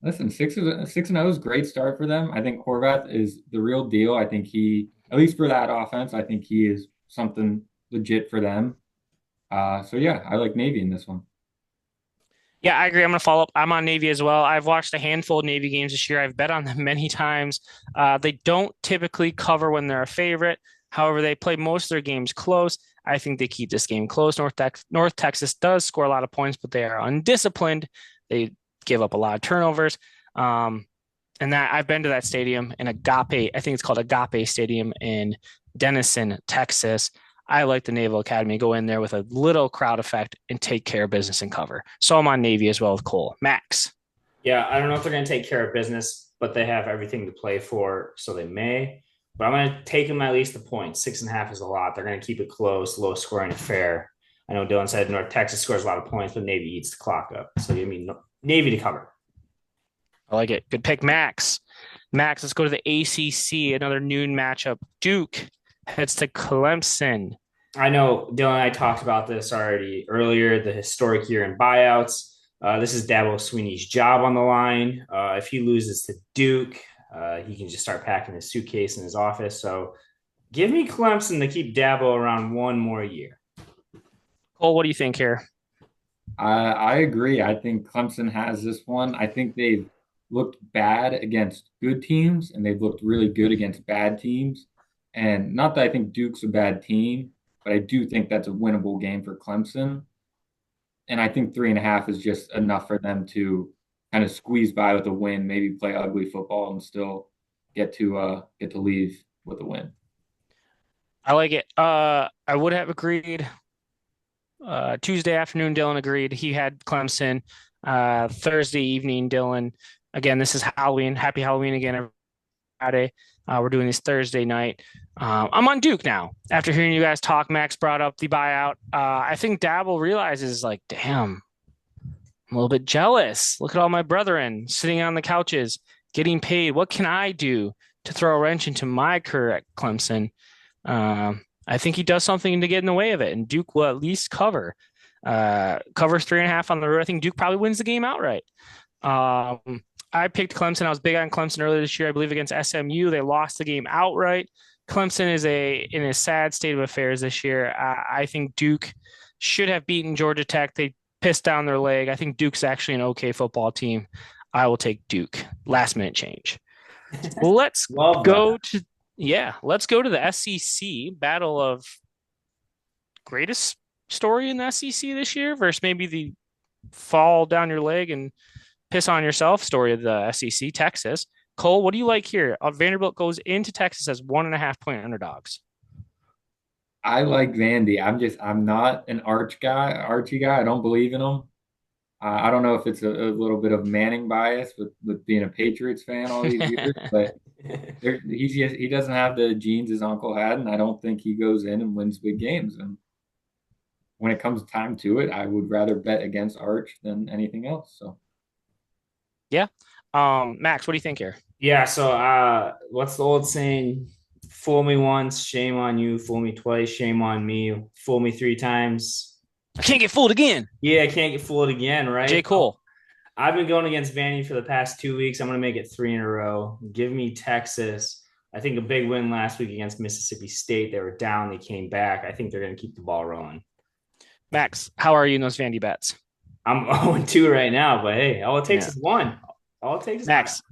Speaker 3: Listen, 6-0 is a great start for them. I think Horvath is the real deal. I think at least for that offense, I think he is something legit for them. So yeah, I like Navy in this one.
Speaker 1: Yeah, I agree. I'm going to follow up. I'm on Navy as well. I've watched a handful of Navy games this year. I've bet on them many times. They don't typically cover when they're a favorite. However, they play most of their games close. I think they keep this game close. North Texas does score a lot of points, but they are undisciplined. They give up a lot of turnovers. And that I've been to that stadium in Agape. I think it's called Agape Stadium in Denison, Texas. I like the Naval Academy. Go in there with a little crowd effect and take care of business and cover. So I'm on Navy as well with Cole. Max.
Speaker 2: Yeah, I don't know if they're going to take care of business, but they have everything to play for, so they may. But I'm going to take them at least a point. 6.5 is a lot. They're going to keep it close, low scoring affair. I know Dylan said North Texas scores a lot of points, but Navy eats the clock up. So give me Navy to cover.
Speaker 1: I like it. Good pick, Max. Max, let's go to the ACC. Another noon matchup. Duke heads to Clemson.
Speaker 2: I know Dylan and I talked about this already earlier, the historic year in buyouts. This is Dabo Sweeney's job on the line. If he loses to Duke, he can just start packing his suitcase in his office. So give me Clemson to keep Dabo around one more year.
Speaker 1: Cole, what do you think here?
Speaker 3: I agree. I think Clemson has this one. I think they've looked bad against good teams, and they've looked really good against bad teams. And not that I think Duke's a bad team, but I do think that's a winnable game for Clemson. And I think 3.5 is just enough for them to kind of squeeze by with a win, maybe play ugly football and still get to leave with a win.
Speaker 1: I like it. I would have agreed. Tuesday afternoon, Dylan agreed. He had Clemson. Thursday evening, Dylan. Again, this is Halloween. Happy Halloween again, Friday. We're doing this Thursday night. I'm on Duke now. After hearing you guys talk, Max brought up the buyout. I think Dabble realizes, like, damn, I'm a little bit jealous. Look at all my brethren sitting on the couches, getting paid. What can I do to throw a wrench into my career at Clemson? I think he does something to get in the way of it, and Duke will at least cover. Covers 3.5 on the road. I think Duke probably wins the game outright. I picked Clemson. I was big on Clemson earlier this year. I believe against SMU, they lost the game outright. Clemson is in a sad state of affairs this year. I think Duke should have beaten Georgia Tech. They pissed down their leg. I think Duke's actually an okay football team. I will take Duke. Last minute change. Well, let's
Speaker 2: Love
Speaker 1: go
Speaker 2: that.
Speaker 1: to let's go to the SEC battle of greatest story in the SEC this year versus maybe the fall down your leg and piss on yourself story of the SEC, Texas. Cole, what do you like here? Vanderbilt goes into Texas as 1.5 point underdogs.
Speaker 3: I like Vandy. I'm not an Archie guy. I don't believe in him. I don't know if it's a little bit of Manning bias with being a Patriots fan all these years, but he doesn't have the genes his uncle had, and I don't think he goes in and wins big games. And when it comes time to it, I would rather bet against Arch than anything else. So
Speaker 1: Yeah. Max, what do you think here?
Speaker 2: Yeah, so what's the old saying? Fool me once, shame on you. Fool me twice, shame on me. Fool me three times.
Speaker 1: I can't get fooled again.
Speaker 2: Yeah, I can't get fooled again,
Speaker 1: J.
Speaker 2: right?
Speaker 1: Cole.
Speaker 2: I've been going against Vandy for the past 2 weeks. I'm going to make it three in a row. Give me Texas. I think a big win last week against Mississippi State. They were down. They came back. I think they're going to keep the ball rolling.
Speaker 1: Max, how are you in those Vandy bets?
Speaker 2: I'm 0-2 right now, but hey, all it takes
Speaker 1: Yeah.
Speaker 2: is one. All it takes is one.
Speaker 1: Max,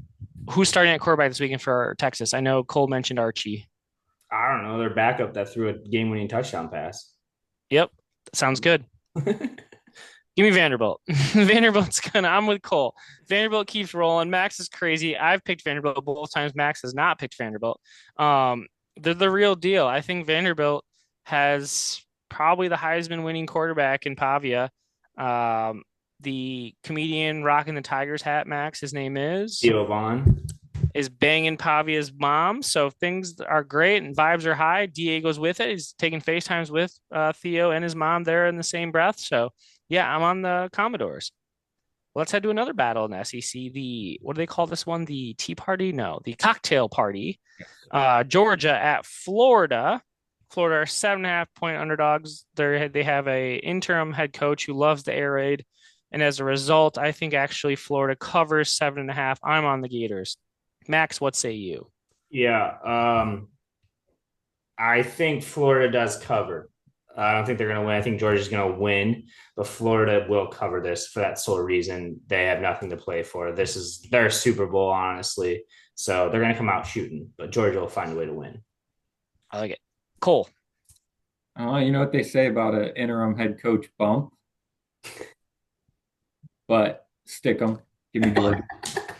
Speaker 1: who's starting at quarterback this weekend for Texas? I know Cole mentioned Archie.
Speaker 2: I don't know. Their backup that threw a game-winning touchdown pass.
Speaker 1: Yep. Sounds good. Give me Vanderbilt. I'm with Cole. Vanderbilt keeps rolling. Max is crazy. I've picked Vanderbilt both times. Max has not picked Vanderbilt. They're the real deal. I think Vanderbilt has probably the Heisman winning quarterback in Pavia. The comedian rocking the Tigers hat, Max, his name
Speaker 2: Theo Vaughn.
Speaker 1: is banging Pavia's mom. So things are great and vibes are high. Diego's with it. He's taking FaceTimes with Theo and his mom there in the same breath. So yeah, I'm on the Commodores. Let's head to another battle in the SEC. The what do they call this one? The Tea Party? No, the Cocktail Party. Georgia at Florida. Florida are 7.5 point underdogs. They have a interim head coach who loves the air raid, and as a result, I think actually Florida covers 7.5. I'm on the Gators. Max, what say you?
Speaker 2: Yeah. I think Florida does cover. I don't think they're going to win. I think Georgia's going to win, but Florida will cover this for that sole reason. They have nothing to play for. This is their Super Bowl, honestly. So they're going to come out shooting, but Georgia will find a way to win.
Speaker 1: I like it. Cole.
Speaker 3: you know what they say about an interim head coach bump, but stick them. Give me Georgia.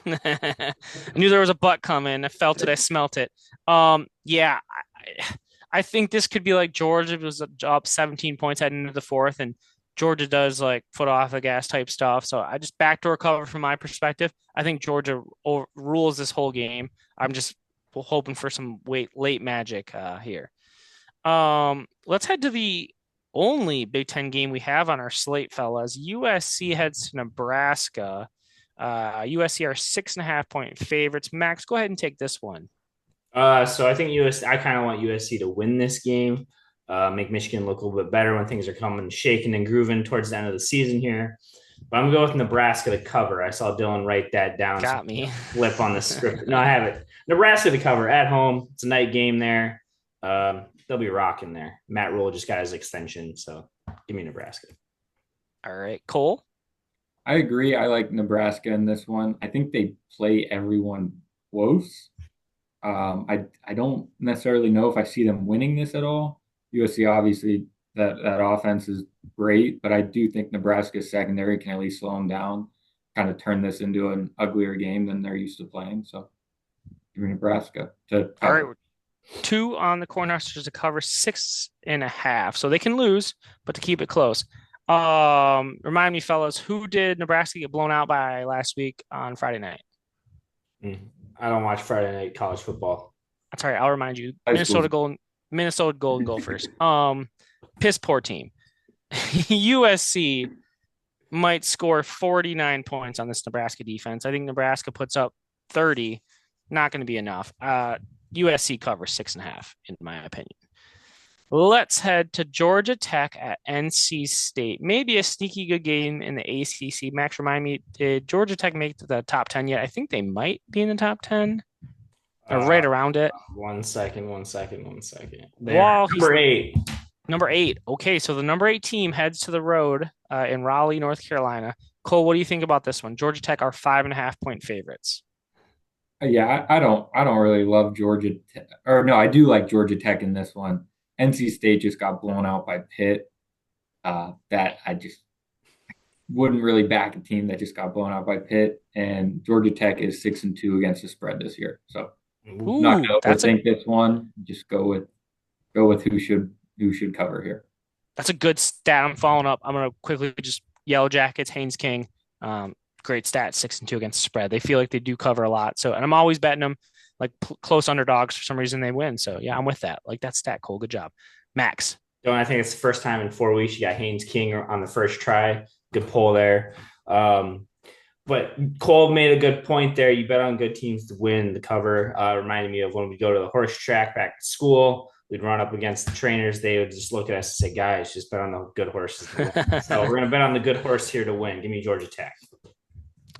Speaker 1: I knew there was a butt coming. I felt it. I smelt it. Yeah, I think this could be like Georgia was up 17 points heading into the fourth, and Georgia does like foot off the gas type stuff. So I just backdoor cover from my perspective. I think Georgia rules this whole game. I'm just hoping for some late magic here. Let's head to the only Big Ten game we have on our slate, fellas. USC heads to Nebraska. USC are 6.5 point favorites. Max, go ahead and take this one.
Speaker 2: So I think I kind of want USC to win this game, make Michigan look a little bit better when things are coming shaking and grooving towards the end of the season here. But I'm going to go with Nebraska to cover. I saw Dylan write that down.
Speaker 1: Got me.
Speaker 2: Flip on the script. No, I have it. Nebraska to cover at home. It's a night game there. They'll be rocking there. Matt Rule just got his extension, so give me Nebraska.
Speaker 1: All right, Cole.
Speaker 3: I agree. I like Nebraska in this one. I think they play everyone close. I don't necessarily know if I see them winning this at all. USC obviously that offense is great, but I do think Nebraska's secondary can at least slow them down, kind of turn this into an uglier game than they're used to playing. So give me Nebraska to
Speaker 1: All
Speaker 3: cover.
Speaker 1: right, 2 on the Cornhuskers to cover 6.5, so they can lose, but to keep it close. Remind me, fellas, who did Nebraska get blown out by last week on Friday night?
Speaker 2: I don't watch Friday night college football.
Speaker 1: That's all right. I'll remind you.
Speaker 3: High school.
Speaker 1: Minnesota Golden Gophers. Piss poor team. USC might score 49 points on this Nebraska defense. I think Nebraska puts up 30. Not going to be enough. USC covers 6.5, in my opinion. Let's head to Georgia Tech at NC State. Maybe a sneaky good game in the ACC. Max, remind me, did Georgia Tech make the top 10 yet? I think they might be in the top 10 or right around it.
Speaker 2: 1 second, 1 second, 1 second.
Speaker 1: Well,
Speaker 2: number 8.
Speaker 1: Number 8. Okay, so the number 8 team heads to the road in Raleigh, North Carolina. Cole, what do you think about this one? Georgia Tech are 5.5-point favorites.
Speaker 3: Yeah, I don't really love Georgia or no, I do like Georgia Tech in this one. NC State just got blown out by Pitt. That I just wouldn't really back a team that just got blown out by Pitt. And Georgia Tech is 6-2 against the spread this year. So not gonna overthink this one. Just go with who should cover here.
Speaker 1: That's a good stat. I'm following up. I'm gonna quickly just Yellow Jackets, Haynes King. Great stat, 6-2 against the spread. They feel like they do cover a lot. So, and I'm always betting them like close underdogs. For some reason, they win. So, yeah, I'm with that. Like that stat, Cole. Good job, Max.
Speaker 2: I think it's the first time in 4 weeks you got Haynes King on the first try. Good pull there. But Cole made a good point there. You bet on good teams to win the cover. Reminded me of when we go to the horse track back to school. We'd run up against the trainers. They would just look at us and say, guys, just bet on the good horses. So we're going to bet on the good horse here to win. Give me Georgia Tech.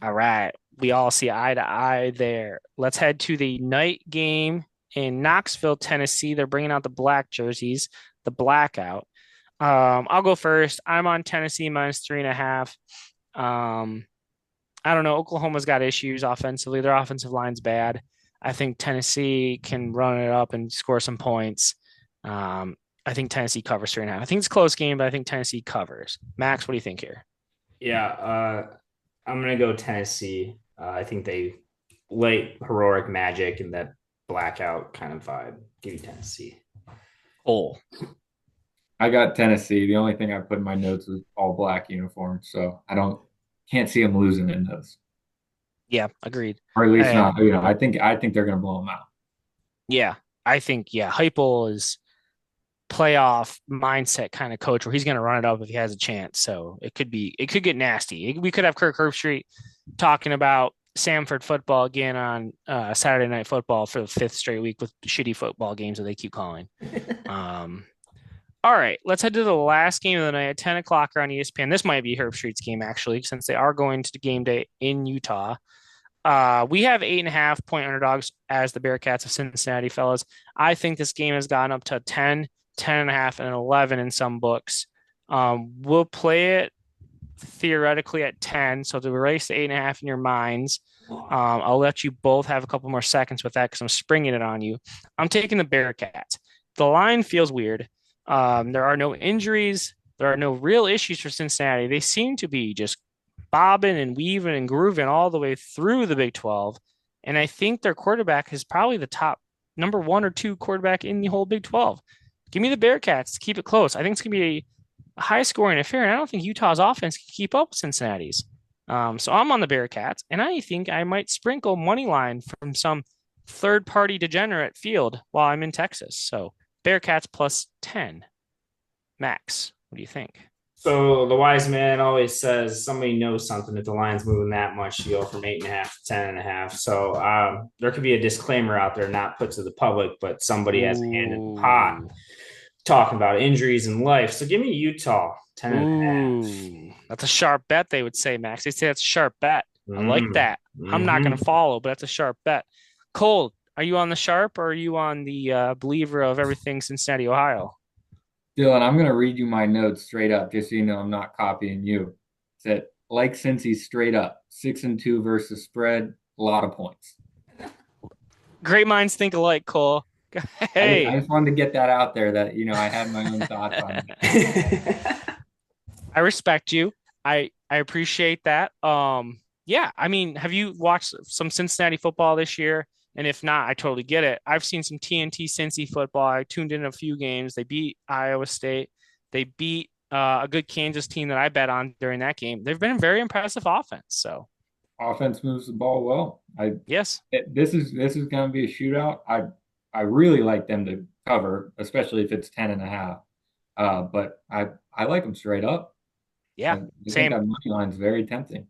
Speaker 1: All right. We all see eye to eye there. Let's head to the night game in Knoxville, Tennessee. They're bringing out the black jerseys, the blackout. I'll go first. I'm on Tennessee -3.5. I don't know. Oklahoma's got issues offensively. Their offensive line's bad. I think Tennessee can run it up and score some points. I think Tennessee covers 3.5. I think it's a close game, but I think Tennessee covers. Max, what do you think here?
Speaker 2: Yeah, I'm going to go Tennessee. I think they late heroic magic and that blackout kind of vibe. Give me Tennessee.
Speaker 1: Oh,
Speaker 3: I got Tennessee. The only thing I put in my notes was all black uniform, so can't see them losing in those.
Speaker 1: Yeah, agreed.
Speaker 3: Or at least not. I think they're going to blow them out.
Speaker 1: Yeah, I think Heupel is playoff mindset kind of coach where he's going to run it up if he has a chance. So it could get nasty. We could have Kirk Herbstreit talking about Samford football again on Saturday Night Football for the 5th straight week with shitty football games that they keep calling. All right, let's head to the last game of the night at 10 o'clock on ESPN. This might be Herbstreit's game, actually, since they are going to the game day in Utah. We have 8.5-point underdogs as the Bearcats of Cincinnati, fellas. I think this game has gone up to 10, 10.5, and 11 in some books. We'll play it theoretically at 10, so to erase the 8.5 in your minds, I'll let you both have a couple more seconds with that because I'm springing it on you. I'm taking the Bearcats. The line feels weird. There are no injuries. There are no real issues for Cincinnati. They seem to be just bobbing and weaving and grooving all the way through the Big 12. And I think their quarterback is probably the top number 1 or 2 quarterback in the whole Big 12. Give me the Bearcats to keep it close. I think it's going to be a high-scoring affair, and I don't think Utah's offense can keep up with Cincinnati's. So I'm on the Bearcats, and I think I might sprinkle money line from some third-party degenerate field while I'm in Texas. So Bearcats +10. Max, what do you think?
Speaker 2: So the wise man always says somebody knows something. If the line's moving that much, you go from 8.5 to 10.5. So there could be a disclaimer out there not put to the public, but somebody has a hand in the pot talking about injuries and life. So give me Utah 10.5.
Speaker 1: That's a sharp bet, they would say, Max. They say that's a sharp bet. I like that. I'm not going to follow, but that's a sharp bet. Cole, are you on the sharp or are you on the believer of everything Cincinnati, Ohio?
Speaker 3: Dylan, I'm going to read you my notes straight up, just so you know I'm not copying you. It said, like Cincy straight up, 6-2 versus spread, a lot of points.
Speaker 1: Great minds think alike, Cole. Hey,
Speaker 3: I just wanted to get that out there that, I had my own thoughts on it.
Speaker 1: I respect you. I appreciate that. Yeah, I mean, have you watched some Cincinnati football this year? And if not, I totally get it. I've seen some TNT Cincy football. I tuned in a few games. They beat Iowa State. They beat a good Kansas team that I bet on during that game. They've been a very impressive offense. So
Speaker 3: Offense moves the ball well.
Speaker 1: yes,
Speaker 3: This is going to be a shootout. I really like them to cover, especially if it's 10 and a half. But I like them straight up.
Speaker 1: yeah,
Speaker 3: I think
Speaker 1: same.
Speaker 3: that money line is very tempting.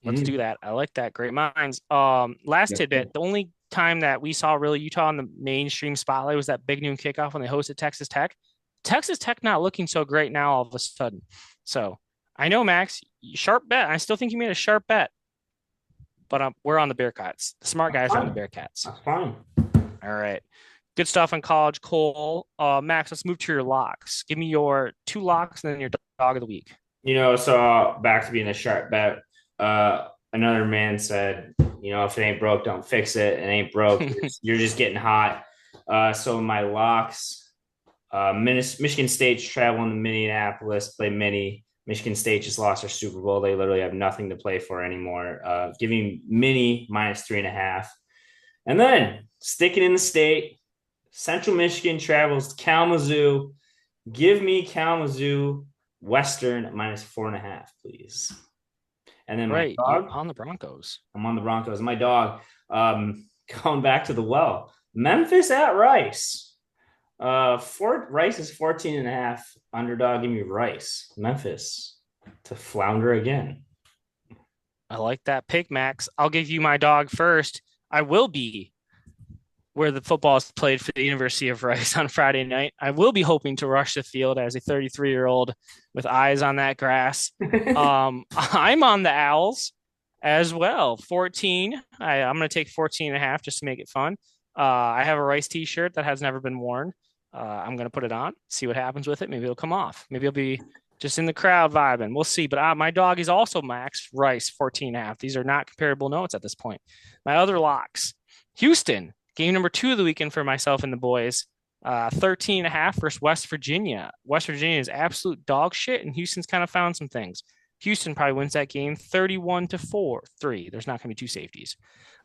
Speaker 1: Let's
Speaker 2: Mhm.
Speaker 1: do that. I like that. Great minds. Last
Speaker 3: Yes, sir.
Speaker 1: tidbit: the only time that we saw really Utah in the mainstream spotlight was that big noon kickoff when they hosted Texas Tech. Texas Tech not looking so great now all of a sudden. So I know Max, sharp bet. I still think you made a sharp bet, but we're on the Bearcats. The smart
Speaker 2: That's
Speaker 1: guys are on the
Speaker 2: fine.
Speaker 1: Bearcats.
Speaker 2: That's fine.
Speaker 1: All right. Good stuff in college, Cole. Max, let's move to your locks. Give me your two locks and then your dog of the week.
Speaker 2: So back to being a sharp bet. Another man said, if it ain't broke, don't fix it. It ain't broke. You're just getting hot. So my locks, Michigan State's traveling to Minneapolis, play mini. Michigan State just lost their Super Bowl. They literally have nothing to play for anymore. Giving mini -3.5. And then sticking in the state, Central Michigan travels to Kalamazoo. Give me Kalamazoo Western -4.5, please. And then my
Speaker 1: Right. You're
Speaker 2: dog,
Speaker 1: on the Broncos.
Speaker 2: I'm on the Broncos. My dog, going back to the well, Memphis at Rice. Rice is 14.5. Underdog, give me Rice. Memphis to flounder again.
Speaker 1: I like that pick, Max. I'll give you my dog first. I will be where the football is played for the University of Rice on Friday night. I will be hoping to rush the field as a 33-year-old with eyes on that grass. I'm on the Owls as well. 14. I'm going to take 14 and a half just to make it fun. I have a Rice t-shirt that has never been worn. I'm going to put it on, see what happens with it. Maybe it'll come off. Maybe it'll be just in the crowd vibing. We'll see. But my dog is also Max Rice, 14 and a half. These are not comparable notes at this point. My other locks, Houston. Game number 2 of the weekend for myself and the boys. 13 and a half versus West Virginia. West Virginia is absolute dog shit, and Houston's kind of found some things. Houston probably wins that game 31-3. There's not going to be two safeties.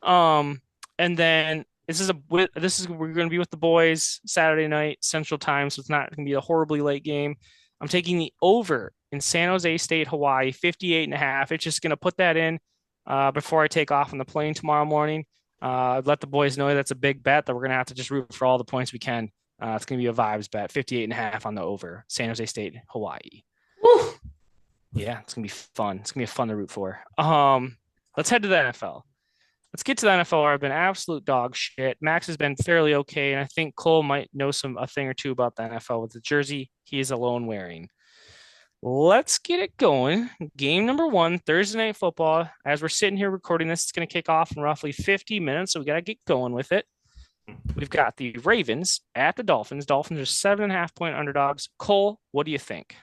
Speaker 1: And then we're going to be with the boys Saturday night Central Time, so it's not going to be a horribly late game. I'm taking the over in San Jose State, Hawaii, 58 and a half. It's just going to put that in before I take off on the plane tomorrow morning. Let the boys know that's a big bet that we're going to have to just root for all the points we can. It's going to be a vibes bet, 58 and a half on the over, San Jose State, Hawaii.
Speaker 2: Woo!
Speaker 1: Yeah, it's going to be fun. It's going to be fun to root for. Let's head to the NFL. Let's get to the NFL where I've been absolute dog shit. Max has been fairly okay, and I think Cole might know a thing or two about the NFL with the jersey he is alone wearing. Let's get it going. Game number 1, Thursday Night Football. As we're sitting here recording this, it's going to kick off in roughly 50 minutes, so we got to get going with it. We've got the Ravens at the Dolphins. Dolphins are 7.5-point underdogs. Cole, what do you think?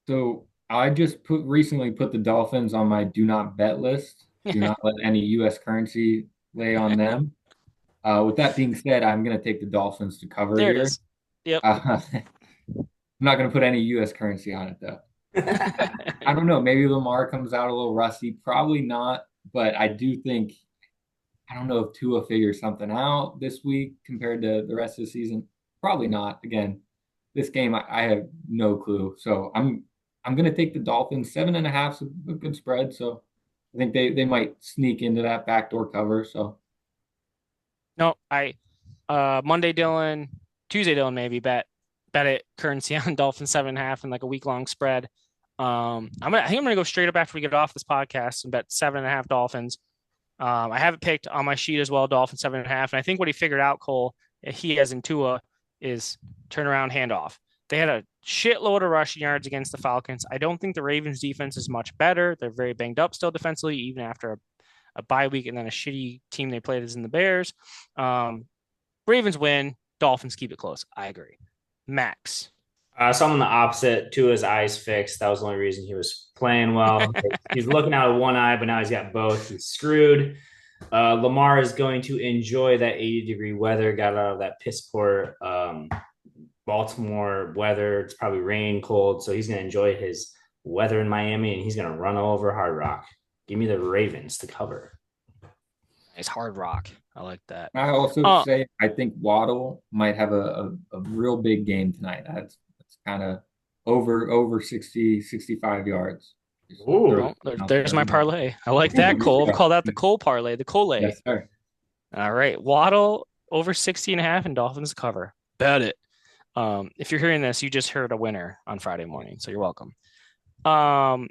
Speaker 3: So I just recently put the Dolphins on my do not bet list. Do not let any U.S. currency lay on them. With that being said, I'm going to take the Dolphins to cover
Speaker 1: There it
Speaker 3: here.
Speaker 1: is. Yep.
Speaker 3: I'm not going to put any U.S. currency on it though. I don't know. Maybe Lamar comes out a little rusty. Probably not. But I do think I don't know if Tua figures something out this week compared to the rest of the season. Probably not. Again, this game I have no clue. So I'm going to take the Dolphins. 7.5 is a good spread. So I think they might sneak into that backdoor cover. So
Speaker 1: No, Tuesday Dylan maybe bet it currency on Dolphins 7.5 and like a week long spread. I think I'm gonna go straight up after we get off this podcast and bet 7.5 Dolphins. I have it picked on my sheet as well, Dolphins 7.5. And I think what he figured out, Cole, he has in Tua is turnaround handoff. They had a shitload of rushing yards against the Falcons. I don't think the Ravens defense is much better. They're very banged up still defensively, even after a bye week and then a shitty team they played is in the Bears. Ravens win. Dolphins keep it close. I agree. Max.
Speaker 2: So I'm on the opposite. Tua's eyes fixed. That was the only reason he was playing well. He's looking out of one eye, but now he's got both. He's screwed. Lamar is going to enjoy that 80-degree weather. Got out of that piss poor Baltimore weather. It's probably rain, cold. So he's going to enjoy his weather in Miami, and he's going to run over Hard Rock. Give me the Ravens to cover.
Speaker 1: Nice Hard Rock. I like that.
Speaker 3: I also I think Waddle might have a real big game tonight. That's kind of over 60, 65 yards. Just throw
Speaker 2: Ooh.
Speaker 1: Well,
Speaker 3: it out
Speaker 1: there's
Speaker 3: there.
Speaker 1: my parlay. I like
Speaker 3: There
Speaker 1: that,
Speaker 3: you
Speaker 1: Cole. We
Speaker 3: go.
Speaker 1: call that the Cole parlay, the Cole.
Speaker 3: Yes, sir.
Speaker 1: All right. Waddle over 60 and a half and Dolphins cover. Bet it. If you're hearing this, you just heard a winner on Friday morning, so you're welcome. Um,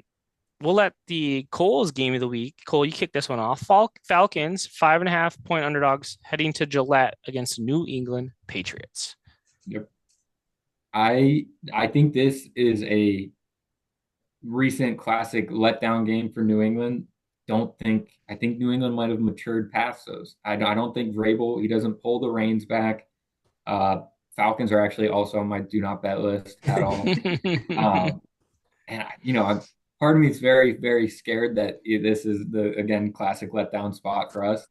Speaker 1: we'll let the Cole's game of the week. Cole, you kick this one off. Falcons, 5.5 point underdogs heading to Gillette against New England Patriots.
Speaker 3: Yep. I think this is a recent classic letdown game for New England. I think New England might have matured past those. I don't think Vrabel, he doesn't pull the reins back. Uh, Falcons are actually also on my do not bet list at all. Um, and part of me is very, very scared that this is the again classic letdown spot for us.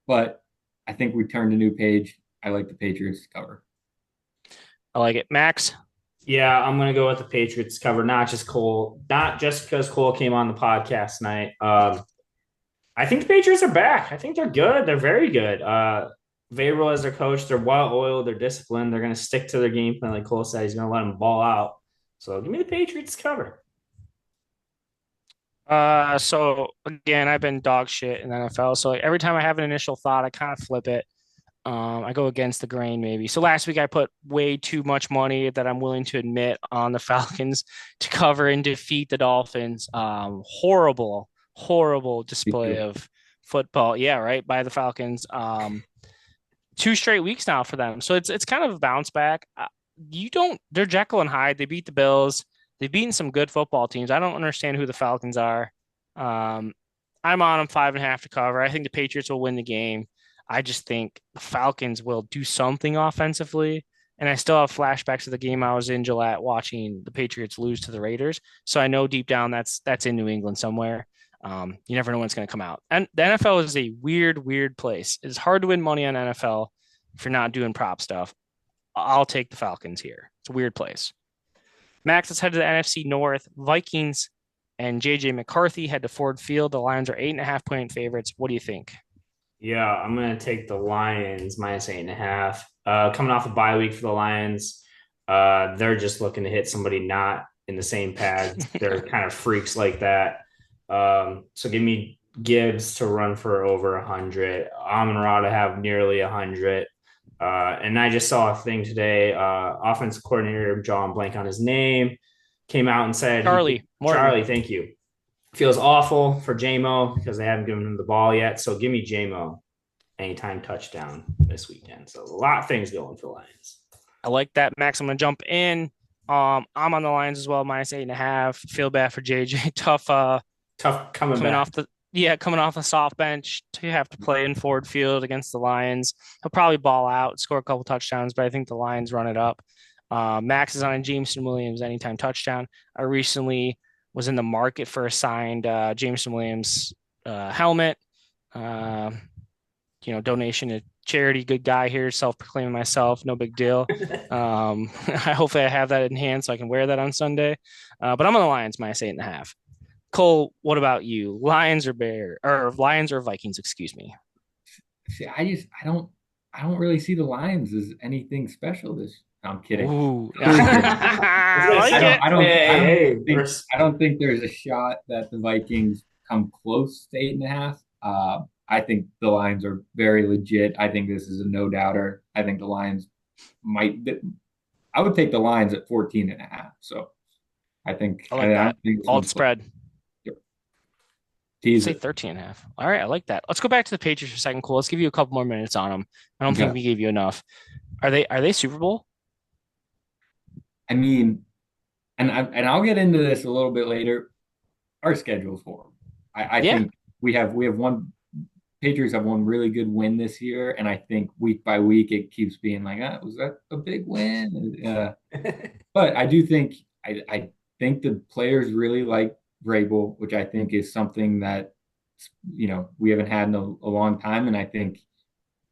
Speaker 3: But I think we turned a new page. I like the Patriots to cover.
Speaker 1: I like it. Max?
Speaker 2: Yeah, I'm gonna go with the Patriots cover, not just because Cole came on the podcast tonight. I think the Patriots are back. I think they're good. They're very good. Vrabel as their coach, they're well oiled, they're disciplined, they're gonna stick to their game plan, like Cole said, he's gonna let them ball out. So give me the Patriots cover.
Speaker 1: So again, I've been dog shit in the NFL. So like, every time I have an initial thought, I kind of flip it. I go against the grain maybe. So last week I put way too much money that I'm willing to admit on the Falcons to cover and defeat the Dolphins. Horrible, horrible
Speaker 3: Me
Speaker 1: display
Speaker 3: too.
Speaker 1: of football. Yeah, right, by the Falcons. 2 straight weeks now for them. So it's kind of a bounce back. You don't. They're Jekyll and Hyde. They beat the Bills. They've beaten some good football teams. I don't understand who the Falcons are. Um, I'm on them 5.5 to cover. I think the Patriots will win the game. I just think the Falcons will do something offensively. And I still have flashbacks of the game I was in Gillette watching the Patriots lose to the Raiders. So I know deep down that's in New England somewhere. You never know when it's going to come out. And the NFL is a weird, weird place. It's hard to win money on NFL if you're not doing prop stuff. I'll take the Falcons here. It's a weird place. Max, let's head to the NFC North. Vikings and JJ McCarthy head to Ford Field. The Lions are 8.5 point favorites. What do you think?
Speaker 2: Yeah, I'm gonna take the Lions minus 8.5. Coming off a bye week for the Lions, they're just looking to hit somebody not in the same pads. They're kind of freaks like that. So give me Gibbs to run for over 100. Amon Ra to have nearly 100. And I just saw a thing today. Offensive coordinator John Blank on his name came out and said
Speaker 1: Charlie Morton.
Speaker 2: Charlie, thank you. Feels awful for JMO because they haven't given him the ball yet. So give me JMO anytime touchdown this weekend. So a lot of things going for the Lions.
Speaker 1: I like that, Max. I'm going to jump in. I'm on the Lions as well, minus 8.5. Feel bad for JJ. Tough.
Speaker 2: Tough coming
Speaker 1: Coming
Speaker 2: back.
Speaker 1: off coming off the soft bench to have to play in Ford Field against the Lions. He'll probably ball out, score a couple touchdowns, but I think the Lions run it up. Max is on a Jameson Williams anytime touchdown. I recently was in the market for a signed Jameson Williams helmet. Donation to charity. Good guy here, self-proclaiming myself. No big deal. Hopefully I have that in hand so I can wear that on Sunday. But I'm on the Lions minus 8.5. Cole, what about you? Lions or Vikings? Excuse me.
Speaker 3: See, I don't really see the Lions as anything special this. No, I'm kidding.
Speaker 1: Ooh,
Speaker 2: I
Speaker 1: I like it.
Speaker 3: I don't think there's a shot that the Vikings come close to 8.5. I think the Lions are very legit. I think this is a no doubter. I think the Lions might. I would take the Lions at 14.5. So
Speaker 1: I like that.
Speaker 3: don't think
Speaker 1: Alt spread.
Speaker 3: Tease
Speaker 1: Say
Speaker 3: it.
Speaker 1: 13.5. All right, I like that. Let's go back to the Patriots for a second. Cool. Let's give you a couple more minutes on them. I don't think
Speaker 3: Okay.
Speaker 1: we gave you enough. Are they Super Bowl?
Speaker 3: I mean, and I'll get into this a little bit later. Our schedule's horrible. I
Speaker 1: Yeah.
Speaker 3: think we have one Patriots have one really good win this year, and I think week by week it keeps being like, was that a big win? But I do think I think the players really like Vrabel, which I think is something that we haven't had in a long time. And I think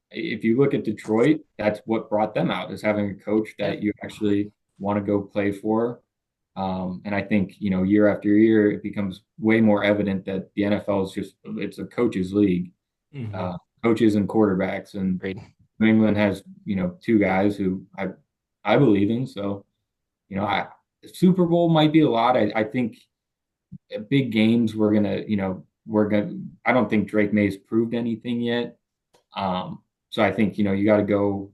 Speaker 3: if you look at Detroit, that's what brought them out is having a coach
Speaker 1: Yeah.
Speaker 3: that you actually want to go play for. And I think year after year it becomes way more evident that the NFL is it's a coaches league,
Speaker 2: Mhm.
Speaker 3: coaches and quarterbacks, and
Speaker 1: Agreed.
Speaker 3: New England has two guys who I believe in. So I Super Bowl might be a lot. I think big games we're gonna. I don't think Drake May's proved anything yet. So I think you got to go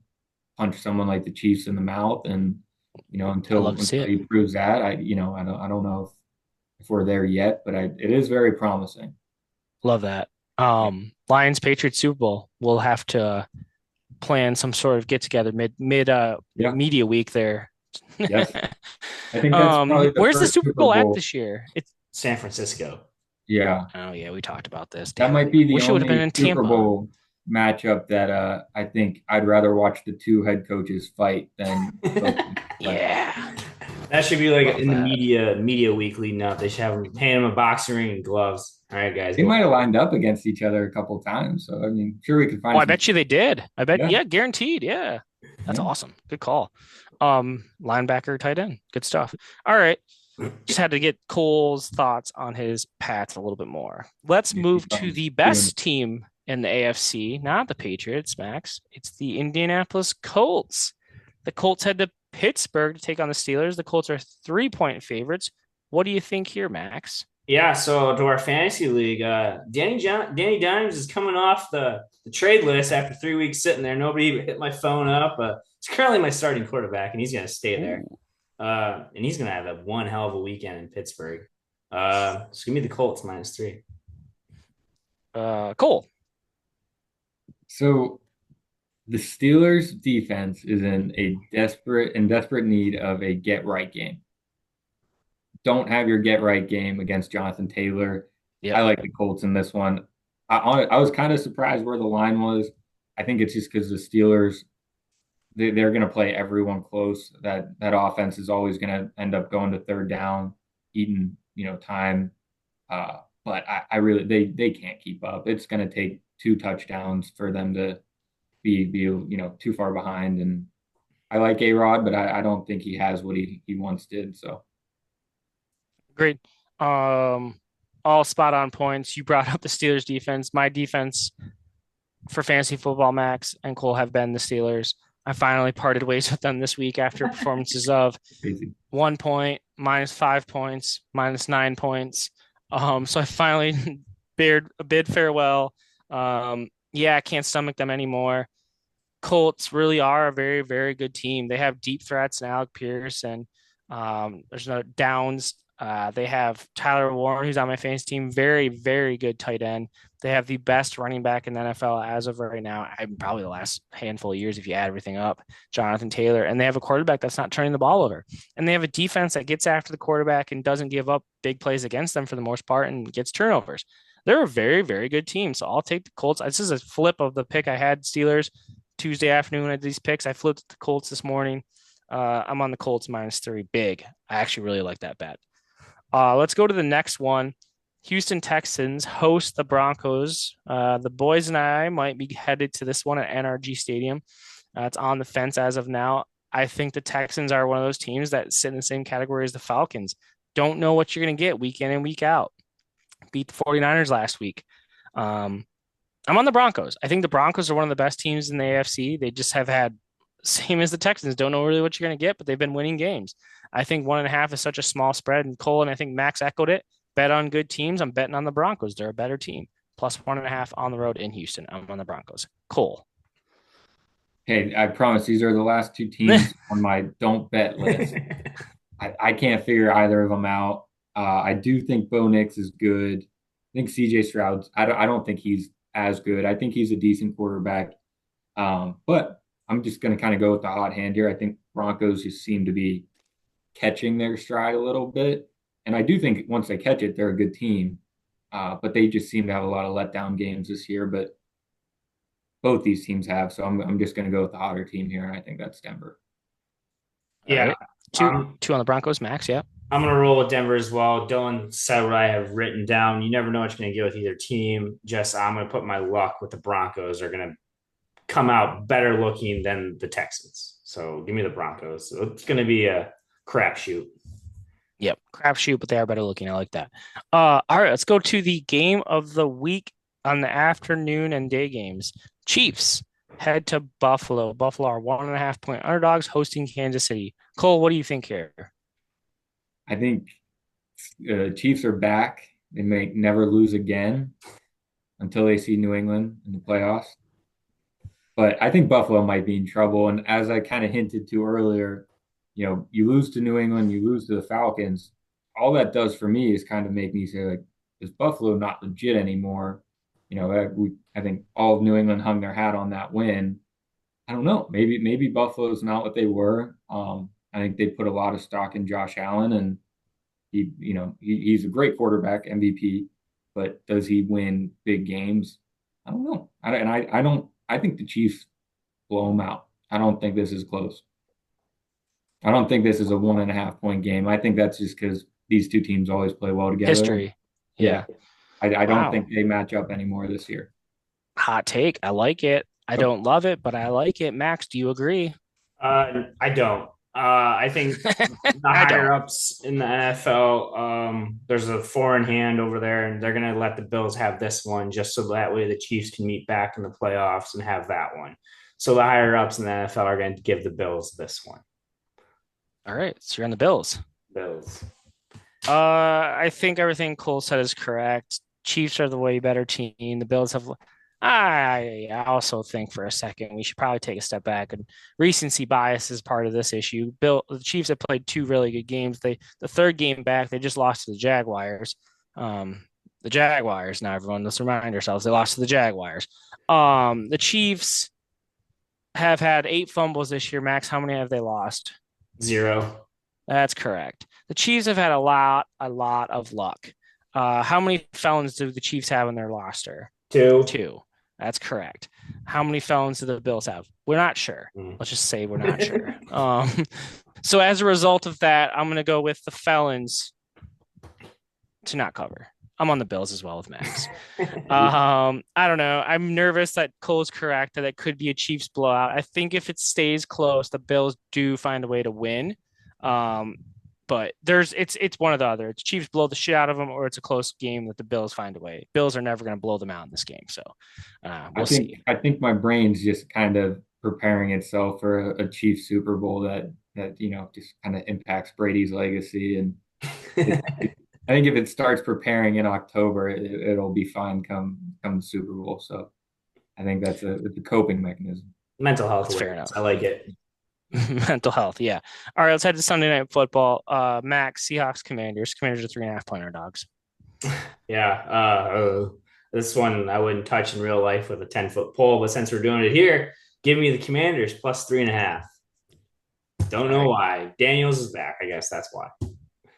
Speaker 3: punch someone like the Chiefs in the mouth, and
Speaker 1: I love to see
Speaker 3: until
Speaker 1: it.
Speaker 3: he proves that, I don't know if we're there yet, but it is very promising.
Speaker 1: Love that.
Speaker 3: Yeah.
Speaker 1: Lions Patriots Super Bowl. We'll have to plan some sort of get together mid
Speaker 3: Yeah.
Speaker 1: media week there.
Speaker 3: Yes. I think that's probably the
Speaker 1: Where's the
Speaker 3: first
Speaker 1: Super
Speaker 3: Super
Speaker 1: Bowl at
Speaker 3: Bowl.
Speaker 1: this year? It's
Speaker 2: San Francisco.
Speaker 3: Yeah.
Speaker 1: oh yeah, we talked about this.
Speaker 3: That
Speaker 1: Damn it.
Speaker 3: might be the
Speaker 1: Wish it would have been
Speaker 3: only
Speaker 1: in
Speaker 3: Super
Speaker 1: Tampa.
Speaker 3: Bowl matchup that I think I'd rather watch the two head coaches fight than both teams play.
Speaker 1: Yeah.
Speaker 2: That should be like
Speaker 1: Love
Speaker 2: in the
Speaker 1: that.
Speaker 2: media week leading up. They should have him hand him a boxing ring and gloves. All right, guys,
Speaker 3: They
Speaker 2: go.
Speaker 3: might have lined up against each other a couple of times. So I mean, sure we could
Speaker 1: Oh,
Speaker 3: find
Speaker 1: I
Speaker 3: some.
Speaker 1: bet you they did. I bet,
Speaker 3: Yeah.
Speaker 1: yeah, guaranteed. Yeah. That's
Speaker 3: Yeah.
Speaker 1: awesome. Good call. Linebacker, tight end. Good stuff. All right. Just had to get Cole's thoughts on his Pats a little bit more. Let's
Speaker 3: If he
Speaker 1: move to
Speaker 3: comes
Speaker 1: the
Speaker 3: doing
Speaker 1: best team in the AFC, not the Patriots, Max. It's the Indianapolis Colts. The Colts head to Pittsburgh to take on the Steelers. The Colts are 3-point favorites. What do you think here, Max?
Speaker 2: Yeah, so to our fantasy league, Danny Dimes is coming off the trade list after 3 weeks sitting there. Nobody even hit my phone up. He's currently my starting quarterback, and he's going to stay there.
Speaker 1: Ooh,
Speaker 2: And he's going to have a one hell of a weekend in Pittsburgh. So give me the Colts -3.
Speaker 1: Cole.
Speaker 3: so the Steelers defense is in desperate need of a get right game. Don't have your get right game against Jonathan Taylor.
Speaker 1: Yep.
Speaker 3: I like the Colts in this one. I was kind of surprised where the line was. I think it's just because the Steelers they're going to play everyone close. That offense is always going to end up going to third down, eating time. But I really they can't keep up. It's going to take two touchdowns for them to be too far behind. And I like A-Rod, but I don't think he has what he once did. So
Speaker 1: Great. Um, all spot on points. You brought up the Steelers defense. My defense for fantasy football, Max and Cole, have been the Steelers. I finally parted ways with them this week after performances of
Speaker 3: crazy.
Speaker 1: 1 point, -5 points, -9 points. So I finally bid farewell. Yeah, I can't stomach them anymore. Colts really are a very, very good team. They have deep threats in Alec Pierce and there's no Downs. They have Tyler Warren, who's on my fantasy team. Very, very good tight end. They have the best running back in the NFL as of right now. I'm probably the last handful of years if you add everything up, Jonathan Taylor. And they have a quarterback that's not turning the ball over. And they have a defense that gets after the quarterback and doesn't give up big plays against them for the most part and gets turnovers. They're a very, very good team. So I'll take the Colts. This is a flip of the pick I had Steelers Tuesday afternoon at these picks. I flipped the Colts this morning. I'm on the Colts -3. Big. I actually really like that bet. Let's go to the next one. Houston Texans host the Broncos. The boys and I might be headed to this one at NRG Stadium. It's on the fence as of now. I think the Texans are one of those teams that sit in the same category as the Falcons. Don't know what you're going to get week in and week out. Beat the 49ers last week. I'm on the Broncos. I think the Broncos are one of the best teams in the AFC. They just have had, same as the Texans, don't know really what you're going to get, but they've been winning games. I think 1.5 is such a small spread. And Cole, and I think Max echoed it. Bet on good teams. I'm betting on the Broncos. They're a better team. +1.5 on the road in Houston. I'm on the Broncos. Cole.
Speaker 3: Hey, I promise these are the last two teams on my don't bet list. I can't figure either of them out. I do think Bo Nix is good. I think CJ Stroud, I don't think he's as good. I think he's a decent quarterback. But I'm just going to kind of go with the hot hand here. I think Broncos just seem to be catching their stride a little bit. And I do think once they catch it, they're a good team. But they just seem to have a lot of letdown games this year. But both these teams have. So I'm just going to go with the hotter team here. And I think that's Denver.
Speaker 2: All
Speaker 1: Yeah.
Speaker 2: right.
Speaker 1: Two on the Broncos, Max. Yeah.
Speaker 2: I'm going to roll with Denver as well. Dylan said what I have written down. You never know what you're going to get with either team. Just I'm going to put my luck with the Broncos. They're going to come out better looking than the Texans. So give me the Broncos. So it's going to be a crapshoot.
Speaker 1: Yep. Crapshoot, but they are better looking. I like that. All right. Let's go to the game of the week on the afternoon and day games. Chiefs head to Buffalo. Buffalo are 1.5 point underdogs hosting Kansas City. Cole, what do you think here?
Speaker 3: I think Chiefs are back. They may never lose again until they see New England in the playoffs. But I think Buffalo might be in trouble. And as I kind of hinted to earlier, you lose to New England, you lose to the Falcons. All that does for me is kind of make me say, like, is Buffalo not legit anymore? I think all of New England hung their hat on that win. I don't know. Maybe Buffalo's not what they were. I think they put a lot of stock in Josh Allen, and he's a great quarterback, MVP. But does he win big games? I don't know. I don't. I think the Chiefs blow them out. I don't think this is close. I don't think this is a 1.5 point game. I think that's just because these two teams always play well together.
Speaker 1: History.
Speaker 3: Yeah,
Speaker 1: Yeah.
Speaker 3: I don't
Speaker 1: Wow.
Speaker 3: think they match up anymore this year.
Speaker 1: Hot take. I like it. I
Speaker 3: Yep.
Speaker 1: don't love it, but I like it. Max, do you agree?
Speaker 2: I don't. I think the
Speaker 1: I
Speaker 2: higher
Speaker 1: don't.
Speaker 2: ups in the NFL, there's a foreign hand over there, and they're going to let the Bills have this one just so that way the Chiefs can meet back in the playoffs and have that one. So the higher ups in the NFL are going to give the Bills this one.
Speaker 1: All right. So you're on the Bills.
Speaker 2: Bills.
Speaker 1: I think everything Cole said is correct. Chiefs are the way better team. The Bills have. I also think for a second we should probably take a step back, and recency bias is part of this issue. The Chiefs have played two really good games. The third game back they just lost to the Jaguars. The Jaguars. Now everyone, let's remind ourselves they lost to the Jaguars. The Chiefs have had 8 fumbles this year. Max, how many have they lost?
Speaker 2: 0.
Speaker 1: That's correct. The Chiefs have had a lot of luck. How many felons do the Chiefs have in their roster?
Speaker 2: 2.
Speaker 1: Two. That's correct. How many felons do the Bills have? We're not sure. Let's just say we're not sure. So as a result of that, I'm going to go with the felons to not cover. I'm on the Bills as well with Max. I don't know. I'm nervous that Cole's correct that it could be a Chiefs blowout. I think if it stays close, the Bills do find a way to win. But it's one or the other. It's Chiefs blow the shit out of them, or it's a close game that the Bills find a way. Bills are never going to blow them out in this game, so
Speaker 3: I
Speaker 1: we'll
Speaker 3: think
Speaker 1: see.
Speaker 3: I think my brain's just kind of preparing itself for a Chiefs Super Bowl that just kind of impacts Brady's legacy. And I think if it starts preparing in October, it'll be fine come the Super Bowl. So I think it's a coping mechanism.
Speaker 2: Mental health
Speaker 1: That's fair
Speaker 2: awareness. I
Speaker 1: enough.
Speaker 2: like it.
Speaker 1: Mental health, yeah. All right, let's head to Sunday Night Football. Max, Seahawks, Commanders. Commanders are 3.5 point underdogs.
Speaker 2: Yeah. This one I wouldn't touch in real life with a 10-foot pole, but since we're doing it here, give me the Commanders plus 3.5. Don't
Speaker 1: All
Speaker 2: know
Speaker 1: right.
Speaker 2: why. Daniels is back. I guess that's why.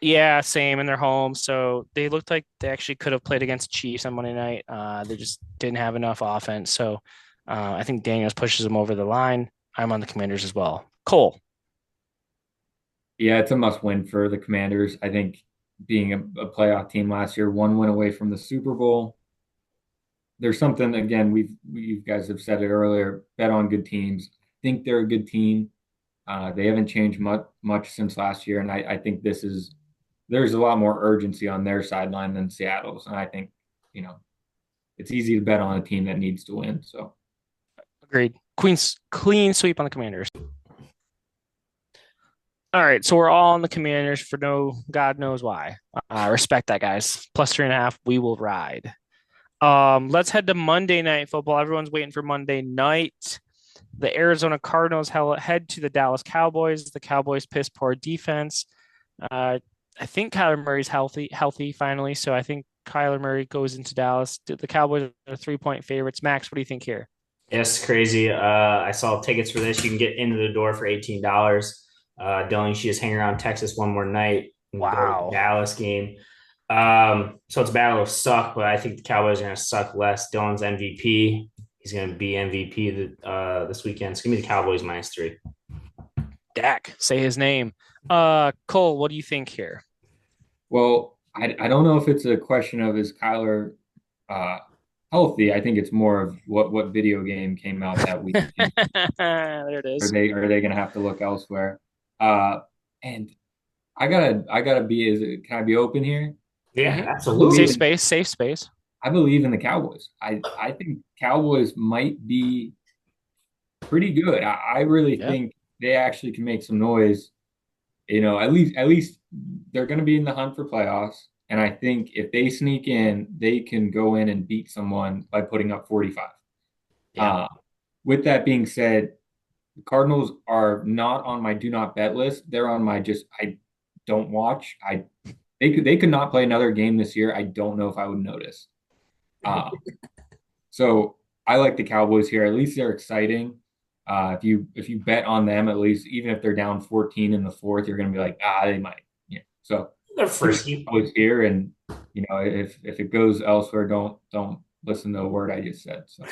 Speaker 1: Yeah, same in their home. So they looked like they actually could have played against Chiefs on Monday night. They just didn't have enough offense. So I think Daniels pushes them over the line. I'm on the Commanders as well. Cole.
Speaker 3: Yeah, it's a must win for the Commanders. I think being a playoff team last year, one win away from the Super Bowl. There's something again, you guys have said it earlier, bet on good teams. I think they're a good team. They haven't changed much since last year, and I think there's a lot more urgency on their sideline than Seattle's. And I think, you know, it's easy to bet on a team that needs to win. So
Speaker 1: Agreed. Queen's clean sweep on the Commanders. All right, so we're all on the Commanders for no God knows why. Respect that, guys. Plus 3.5, we will ride. Let's head to Monday Night Football. Everyone's waiting for Monday night. The Arizona Cardinals head to the Dallas Cowboys. The Cowboys piss poor defense. I think Kyler Murray's healthy finally. So I think Kyler Murray goes into Dallas. The Cowboys are 3 point favorites. Max, what do you think here?
Speaker 2: Yes, crazy. I saw tickets for this. You can get into the door for $18. Dylan, she is hanging around Texas one more night and go to the
Speaker 1: Wow.
Speaker 2: Dallas game. So it's a battle of suck, but I think the Cowboys are going to suck less. Dylan's MVP. He's going to be MVP this weekend. So give me the Cowboys -3.
Speaker 1: Dak, say his name. Cole, what do you think here?
Speaker 3: well, I don't know if it's a question of is Kyler uh healthy. I think it's more of what video game came out that weekend.
Speaker 1: There it
Speaker 3: Are
Speaker 1: is.
Speaker 3: they gonna have to look elsewhere? Uh and I gotta be can I be open here?
Speaker 2: Yeah,
Speaker 1: Hmm.
Speaker 3: I believe
Speaker 2: absolutely.
Speaker 1: Safe
Speaker 3: in
Speaker 1: space, safe space.
Speaker 3: I believe in the Cowboys. I think Cowboys might be pretty good. I really
Speaker 1: Yeah.
Speaker 3: think they actually can make some noise. At least they're going to be in the hunt for playoffs. And I think if they sneak in, they can go in and beat someone by putting up 45.
Speaker 1: Yeah.
Speaker 3: Uh, with that being said, the Cardinals are not on my do not bet list. They're on my just I don't watch. They could not play another game this year. I don't know if I would notice. Uh, so I like the Cowboys here. At least they're exciting. If you bet on them, at least even if they're down 14 in the fourth, you're going to be like, they might. Yeah. So
Speaker 2: They're
Speaker 3: give me
Speaker 2: frisky.
Speaker 3: the Cowboys here, and if it goes elsewhere, don't listen to a word I just said. So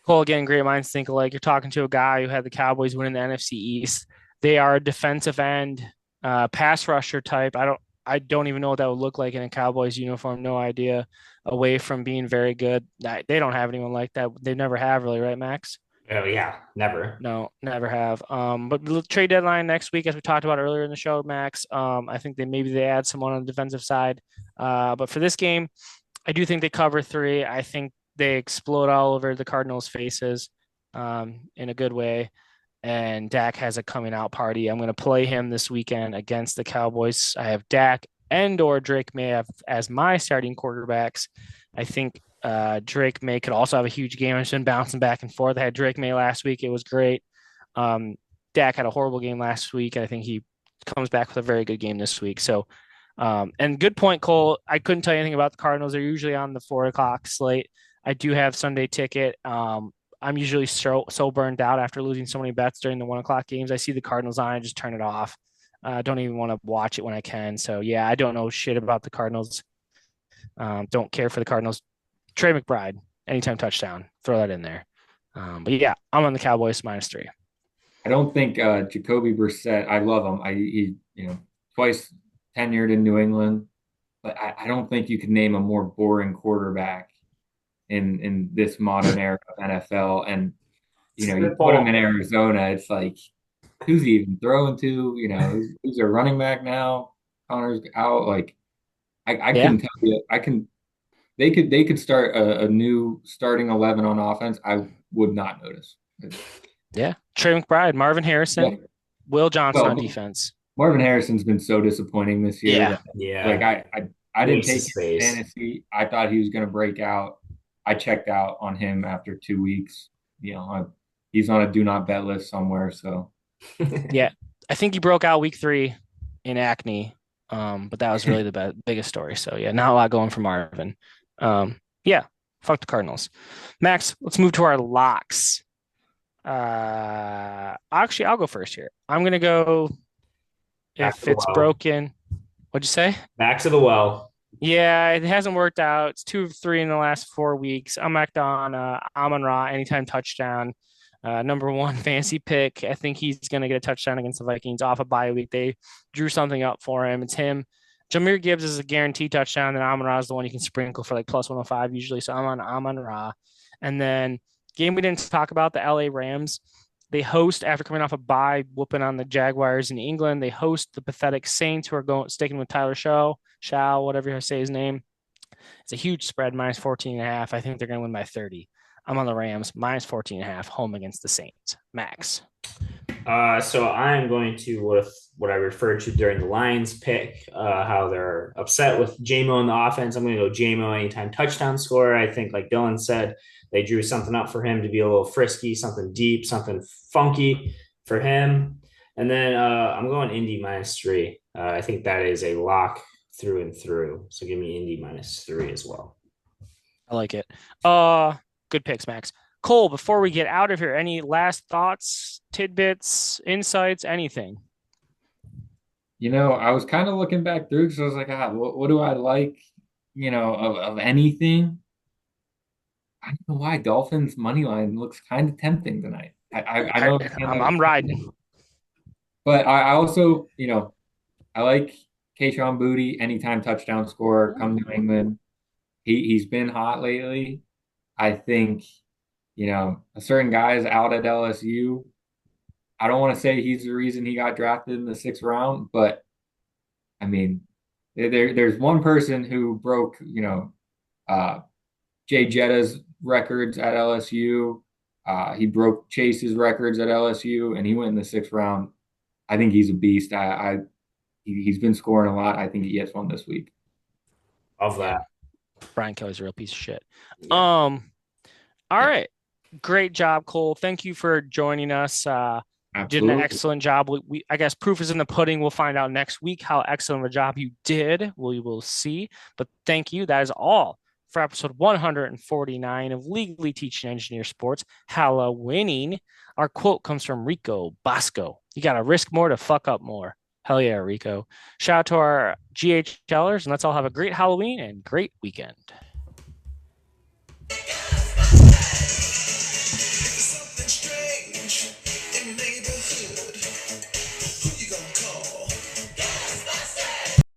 Speaker 1: Cole, again, great minds think alike. You're talking to a guy who had the Cowboys winning the NFC East. They are a defensive end, pass rusher type. I don't even know what that would look like in a Cowboys uniform. No idea. Away from being very good, they don't have anyone like that. They never have really, right, Max?
Speaker 2: Oh yeah, never.
Speaker 1: No, never have. But the trade deadline next week, as we talked about earlier in the show, Max. I think they add someone on the defensive side. But for this game, I do think they cover three. I think they explode all over the Cardinals' faces in a good way. And Dak has a coming out party. I'm going to play him this weekend against the Cowboys. I have Dak and or Drake May as my starting quarterbacks. I think Drake May could also have a huge game. I've been bouncing back and forth. I had Drake May last week. It was great. Um, Dak had a horrible game last week. And I think he comes back with a very good game this week. So, and good point, Cole. I couldn't tell you anything about the Cardinals. They're usually on the 4 o'clock slate. I do have Sunday ticket. I'm usually so burned out after losing so many bets during the 1 o'clock games. I see the Cardinals on, I just turn it off. Don't even want to watch it when I can. So yeah, I don't know shit about the Cardinals. Don't care for the Cardinals. Trey McBride, anytime touchdown, throw that in there. But yeah, I'm on the Cowboys -3.
Speaker 3: I don't think Jacoby Brissett. I love him. He twice tenured in New England, but I don't think you could name a more boring quarterback in this modern era of NFL. And you put him in
Speaker 2: Simple.
Speaker 3: Arizona, it's like who's he even throwing to? Who's their running back now? Connor's out. Like I
Speaker 1: Yeah,
Speaker 3: couldn't tell you. I can. They could start a new starting 11 on offense. I would not notice.
Speaker 1: yeah. Trey McBride, Marvin
Speaker 3: Yeah.
Speaker 1: Harrison, Will Johnson on
Speaker 3: Well,
Speaker 1: defense.
Speaker 3: Marvin Harrison's been so disappointing this year
Speaker 1: Yeah,
Speaker 3: that like
Speaker 2: Yeah,
Speaker 3: I didn't
Speaker 2: waste of
Speaker 3: take him in
Speaker 2: space.
Speaker 3: fantasy. I thought he was going to break out. I checked out on him after 2 weeks. He's on a do not bet list somewhere. So
Speaker 1: yeah. I think he broke out week 3 in acne. But that was really the biggest story. So yeah, not a lot going for Marvin. Yeah, fuck the Cardinals. Max, let's move to our locks. Actually, I'll go first here. I'm gonna go
Speaker 2: Back to
Speaker 1: if
Speaker 2: the
Speaker 1: it's
Speaker 2: well.
Speaker 1: broken. What'd you say?
Speaker 2: Back to the well.
Speaker 1: Yeah, it hasn't worked out. It's 2 of 3 in the last 4 weeks. I'm back on Amon Ra anytime touchdown. Number one fantasy pick. I think he's going to get a touchdown against the Vikings off a bye week. They drew something up for him. It's him. Jameer Gibbs is a guaranteed touchdown, and Amon Ra is the one you can sprinkle for like plus 105 usually. So I'm on Amon Ra. And then game we didn't talk about, the LA Rams. They host after coming off a bye, whooping on the Jaguars in England. They host the pathetic Saints, who are going sticking with Tyler Shaw, whatever you say his name. It's a huge spread, -14.5. I think they're going to win by 30. I'm on the Rams, -14.5, home against the Saints. Max.
Speaker 2: So I'm going to what I referred to during the Lions pick, how they're upset with JMO in the offense. I'm going to go JMO anytime touchdown scorer. I think, like Dylan said, they drew something up for him to be a little frisky, something deep, something funky for him. And then I'm going Indy -3. I think that is a lock through and through. So give me Indy -3 as well.
Speaker 1: I like it. Good picks, Max. Cole, before we get out of here, any last thoughts, tidbits, insights, anything?
Speaker 3: I was kind of looking back through because I was like, what do I like? Of anything. I don't know why Dolphins money line looks kind of tempting tonight. I
Speaker 1: I,
Speaker 3: know it's kind
Speaker 1: I'm
Speaker 3: of,
Speaker 1: riding.
Speaker 3: but I also, I like Kayshon Boutte, anytime touchdown scorer, come New England. He's been hot lately. I think, a certain guy is out at LSU. I don't want to say he's the reason he got drafted in the 6th round, but I mean, there's one person who broke, uh, Jay Jetta's records at LSU. He broke Chase's records at LSU, and he went in the 6th round. I think he's a beast. He's been scoring a lot. I think he gets one this week.
Speaker 2: Of
Speaker 1: Yeah,
Speaker 2: that.
Speaker 1: Brian Kelly's a real piece of shit.
Speaker 2: Yeah.
Speaker 1: All
Speaker 3: Yeah,
Speaker 1: right. Great job, Cole. Thank you for joining us. You did an
Speaker 3: absolutely.
Speaker 1: excellent job. I guess proof is in the pudding. We'll find out next week how excellent of a job you did. We will see. But thank you. That is all for episode 149 of Legally Teaching Engineer Sports, Hallowinning. Our quote comes from Rico Bosco. You got to risk more to fuck up more. Hell yeah, Rico. Shout out to our GHLers, and let's all have a great Halloween and great weekend.